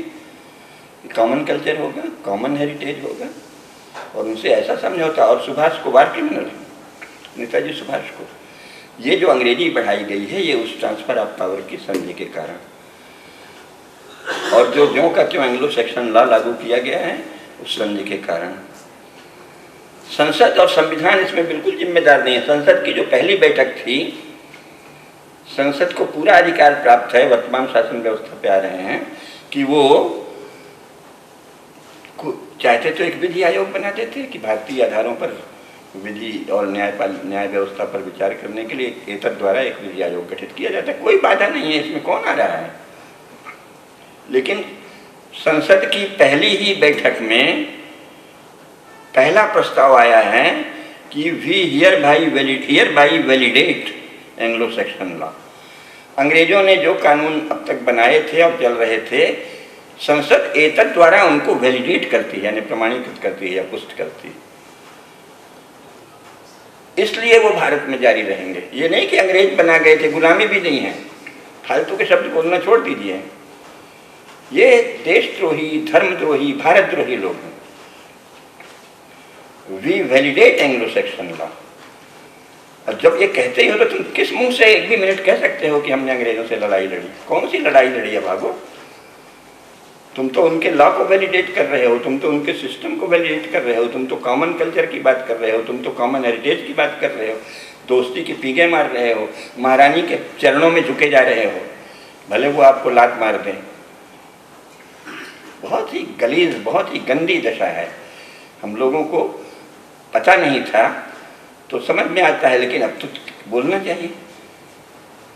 कॉमन कल्चर होगा, कॉमन हेरिटेज होगा, और उनसे ऐसा समझौता। और सुभाष को वार क्रिमिनल, नेताजी सुभाष को, ये जो अंग्रेजी बढ़ाई गई है ये उस ट्रांसफर ऑफ पावर की संधि के कारण, और जो ज्यों का त्यों एंग्लो सेक्शन लॉ लागू किया गया है उस संधि के कारण। संसद और संविधान इसमें बिल्कुल जिम्मेदार नहीं है। संसद की जो पहली बैठक थी, संसद को पूरा अधिकार प्राप्त है, वर्तमान शासन व्यवस्था पे आ रहे हैं कि वो चाहते तो एक विधि आयोग बना देते कि भारतीय आधारों पर विधि और न्याय व्यवस्था पर विचार करने के लिए एतद द्वारा एक विधि आयोग गठित किया जाता है। कोई बाधा नहीं है इसमें, कौन आ रहा है। लेकिन संसद की पहली ही बैठक में पहला प्रस्ताव आया है कि we hereby validate Anglo Saxon law. अंग्रेजों ने जो कानून अब तक बनाए थे और चल रहे थे, संसद एतद द्वारा उनको वैलिडेट करती है, यानी प्रमाणीकृत करती है या पुष्ट करती है। इसलिए वो भारत में जारी रहेंगे। ये नहीं कि अंग्रेज बना गए थे, गुलामी भी नहीं है। फालतू के शब्द बोलना छोड़ दीजिए। ये देशद्रोही, धर्मद्रोही, भारतद्रोही लोग हैं। We validate Anglo Saxon law. और जब ये कहते ही हो तो तुम किस मुंह से एक भी मिनट कह सकते हो कि हमने अंग्रेजों से लड़ाई लड़ी? कौन सी लड़ाई लड़ी है भागो? तुम तो उनके लॉ को वैलिडेट कर रहे हो, तुम तो उनके सिस्टम को वैलिडेट कर रहे हो, तुम तो कॉमन कल्चर की बात कर रहे हो, तुम तो कॉमन हेरिटेज की बात कर रहे हो, दोस्ती की पीगे मार रहे हो, महारानी के चरणों में झुके जा रहे हो, भले वो आपको लात मार दें। बहुत ही गलीज, बहुत ही गंदी दशा है। हम लोगों को पता नहीं था तो समझ में आता है, लेकिन अब तो बोलना चाहिए।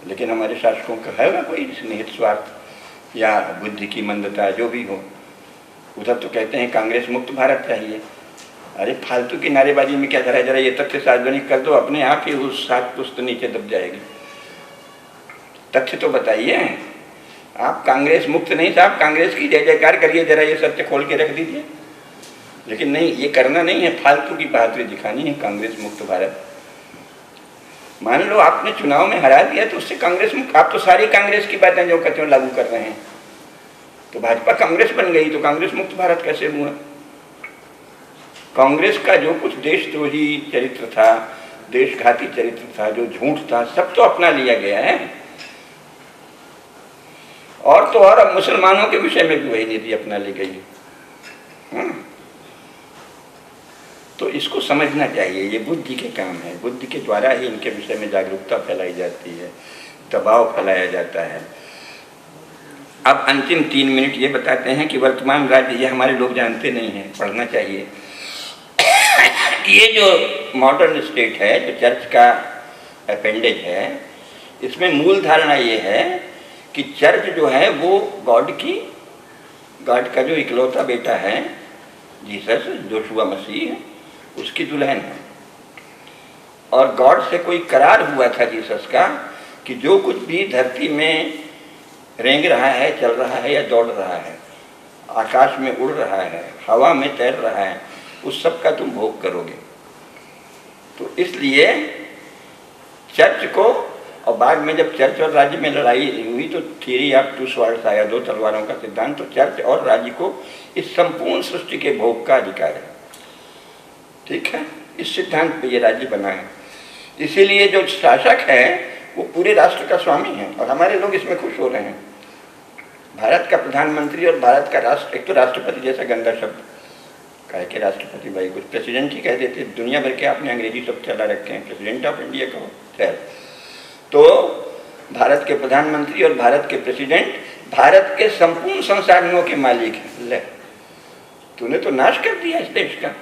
लेकिन हमारे शासकों का है ना कोई निहित स्वार्थ या बुद्धि की मंदता, जो भी हो। उधर तो कहते हैं कांग्रेस मुक्त भारत चाहिए। अरे फालतू की नारेबाजी में क्या धरा, जरा ये तथ्य सार्वजनिक कर दो, अपने आप ही उस 7 पुस्त नीचे दब जाएगी। तथ्य तो बताइए। आप कांग्रेस मुक्त नहीं साहब, कांग्रेस की जय जयकार करिए, जरा ये सत्य खोल के रख दीजिए। लेकिन नहीं, ये करना नहीं है, फालतू की बहादुरी दिखानी है। कांग्रेस मुक्त भारत, मान लो आपने चुनाव में हरा दिया तो उससे कांग्रेस मुक्त, आप तो सारी कांग्रेस की बातें जो कहते हो लागू कर रहे हैं। तो भाजपा कांग्रेस बन गई तो कांग्रेस मुक्त भारत कैसे हुआ? कांग्रेस का जो कुछ देशद्रोही चरित्र था, देशघाती चरित्र था, जो झूठ था, सब तो अपना लिया गया है। और तो और अब मुसलमानों के विषय में भी वही नीति अपना ली गई है। तो इसको समझना चाहिए, ये बुद्धि के काम है। बुद्धि के द्वारा ही इनके विषय में जागरूकता फैलाई जाती है, दबाव फैलाया जाता है। अब अंतिम 3 मिनट ये बताते हैं कि वर्तमान राज्य, ये हमारे लोग जानते नहीं हैं, पढ़ना चाहिए। ये जो मॉडर्न स्टेट है, जो चर्च का अपेंडेज है, इसमें मूल धारणा ये है कि चर्च जो है वो गॉड का जो इकलौता बेटा है, जीसस, जोशुआ मसीह, उसकी दुल्हन है। और गॉड से कोई करार हुआ था जीसस का कि जो कुछ भी धरती में रेंग रहा है, चल रहा है या दौड़ रहा है, आकाश में उड़ रहा है, हवा में तैर रहा है, उस सब का तुम भोग करोगे। तो इसलिए चर्च को, और बाद में जब चर्च और राज्य में लड़ाई हुई तो थ्योरी ऑफ 2 स्वॉर्ड्स आया, 2 तलवारों का सिद्धांत। तो चर्च और राज्य को इस संपूर्ण सृष्टि के भोग का अधिकार है। ठीक है, इस सिद्धांत पे ये राज्य बना है। इसीलिए जो शासक है वो पूरे राष्ट्र का स्वामी है, और हमारे लोग इसमें खुश हो रहे हैं। भारत का प्रधानमंत्री और भारत का राष्ट्र, एक तो राष्ट्रपति जैसा गंदा शब्द, कहे के राष्ट्रपति भाई, कुछ प्रेसिडेंट ही कह देते। दुनिया भर के आपने अंग्रेजी शब्द चला रखे हैं, प्रेसिडेंट ऑफ इंडिया कहो। खैर, तो भारत के प्रधानमंत्री और भारत के प्रेसिडेंट भारत के संपूर्ण संसाधनों के मालिक हैं। ले, तूने तो नाश कर दिया इस देश का।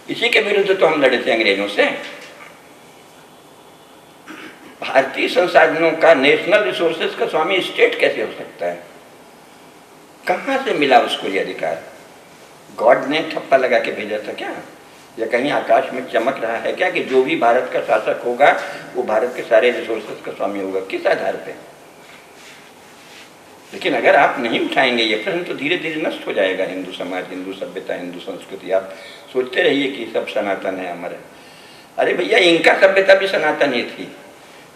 इसी के विरुद्ध तो हम लड़े थे अंग्रेजों से। भारतीय संसाधनों का, नेशनल रिसोर्सेज का स्वामी स्टेट कैसे हो सकता है? कहाँ से मिला उसको ये अधिकार? गॉड ने ठप्पा लगा के भेजा था क्या, या कहीं आकाश में चमक रहा है क्या कि जो भी भारत का शासक होगा वो भारत के सारे रिसोर्सेज का स्वामी होगा? किस आधार पे? लेकिन अगर आप नहीं उठाएंगे ये प्रश्न तो धीरे धीरे नष्ट हो जाएगा हिंदू समाज, हिंदू सभ्यता, हिंदू संस्कृति। आप सोचते रहिए कि सब सनातन है, अमर है। अरे भैया, इनका सभ्यता भी सनातन ही थी,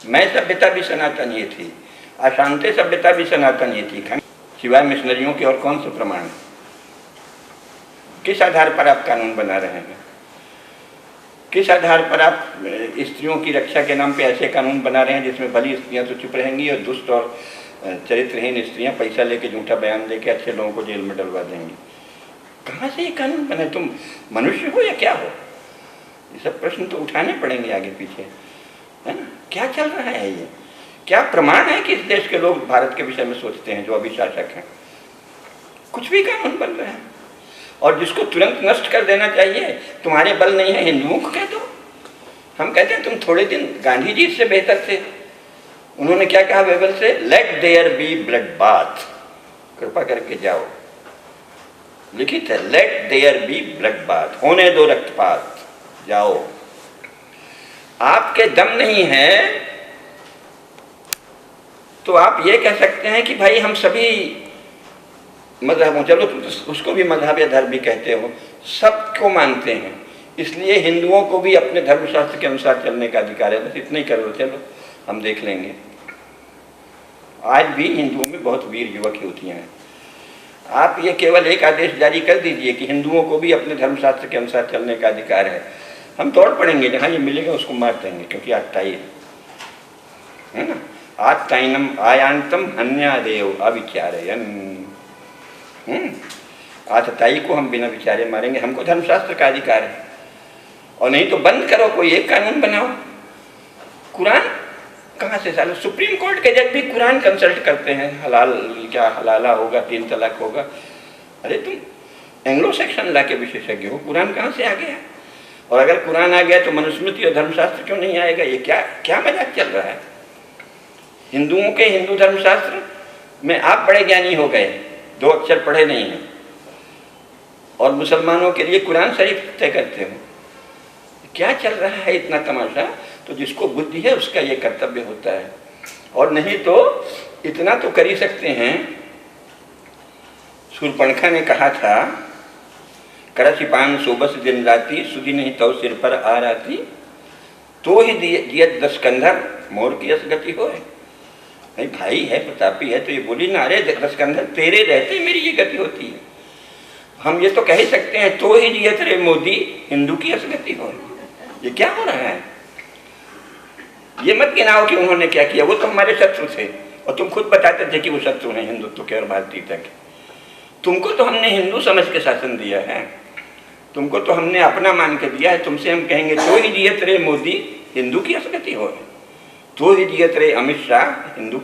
मैं सभ्यता भी सनातन ही थी, अशांति सभ्यता भी सनातन ही थी, सिवाय मिशनरियों के और कौन से प्रमाण? किस आधार पर आप कानून बना रहे हैं? किस आधार पर आप स्त्रियों की रक्षा के नाम पे ऐसे कानून बना रहे हैं जिसमें भली स्त्रियां तो चुप रहेंगी और दुष्ट और चरित्रहीन स्त्रियां पैसा लेके झूठा बयान देके अच्छे लोगों को जेल में डलवा देंगी? कहाँ से ये कानून बने? तुम मनुष्य हो या क्या हो? ये सब प्रश्न तो उठाने पड़ेंगे आगे पीछे, है ना? क्या चल रहा है ये? क्या प्रमाण है कि इस देश के लोग भारत के विषय में सोचते हैं जो अभी शासक हैं? कुछ भी कानून बन रहे हैं और जिसको तुरंत नष्ट कर देना चाहिए। तुम्हारे बल नहीं है, हिंदुओं को कह दो। हम कहते हैं तुम थोड़े दिन गांधी जी से बेहतर थे। उन्होंने क्या कहा बाइबल से? Let there be blood bath, कृपा करके जाओ, लिखित है let there be blood bath, होने दो रक्तपात, जाओ। आपके दम नहीं है तो आप ये कह सकते हैं कि भाई हम सभी मजहबों, चलो तुम उसको भी मजहब या धर्म भी कहते हो, सबको मानते हैं, इसलिए हिंदुओं को भी अपने धर्मशास्त्र के अनुसार चलने का अधिकार है, बस इतना ही कर लो, चलो हम देख लेंगे। आज भी हिंदुओं में बहुत वीर युवक युवतियां हैं। आप ये केवल एक आदेश जारी कर दीजिए कि हिंदुओं को भी अपने धर्मशास्त्र के अनुसार चलने का अधिकार है, हम दौड़ पड़ेंगे, जहाँ ये मिलेगा उसको मार देंगे, क्योंकि आत्ताई है ना। आत्ताइनम आयांतम हन्यादेव अविचारयन, आतताई को हम बिना विचारे मारेंगे, हमको धर्मशास्त्र का अधिकार है। और नहीं तो बंद करो, कोई एक कानून बनाओ। कुरान कहाँ से? साले सुप्रीम कोर्ट के जज भी कुरान कंसल्ट करते हैं, हलाल क्या हलाला होगा, 3 तलाक होगा। अरे तुम एंग्लो सेक्शन ला के विशेषज्ञ हो, कुरान कहाँ से आ गया? और अगर कुरान आ गया तो मनुस्मृति और धर्मशास्त्र क्यों नहीं आएगा? ये क्या क्या मजाक चल रहा है? हिंदुओं के हिंदू धर्मशास्त्र में आप बड़े ज्ञानी हो गए, 2 अक्षर पढ़े नहीं हैं, और मुसलमानों के लिए कुरान शरीफ तय करते हो। क्या चल रहा है इतना तमाशा? तो जिसको बुद्धि है उसका ये कर्तव्य होता है। और नहीं तो इतना तो कर ही सकते हैं, शूर्पणखा ने कहा था, करछिपान सोबस दिन राती, सुधी नहीं तो सिर पर आ राती, तो ही दियत 10 कंधर मोर की असगति होए। भाई भाई है, प्रतापी है, तो ये बोली ना, अरे 10 कंधर तेरे रहते मेरी ये गति होती है। हम ये तो कह ही सकते हैं, तो ही दियत रे मोदी हिंदू की असगति हो। ये क्या हो रहा है? ये मत गिनाओ कि उन्होंने क्या किया, वो तो हमारे शत्रु थे और तुम खुद बताते थे कि वो शत्रु हैं हिंदुत्व के और भारतीयता के। तुमको तो हमने हिंदू समझ के शासन दिया है, तुमको तो हमने अपना मान के दिया है। तुमसे हम कहेंगे तो ही दियत रे मोदी हिंदू की असगति हो, तो ही दियत रे अमित शाह हिंदू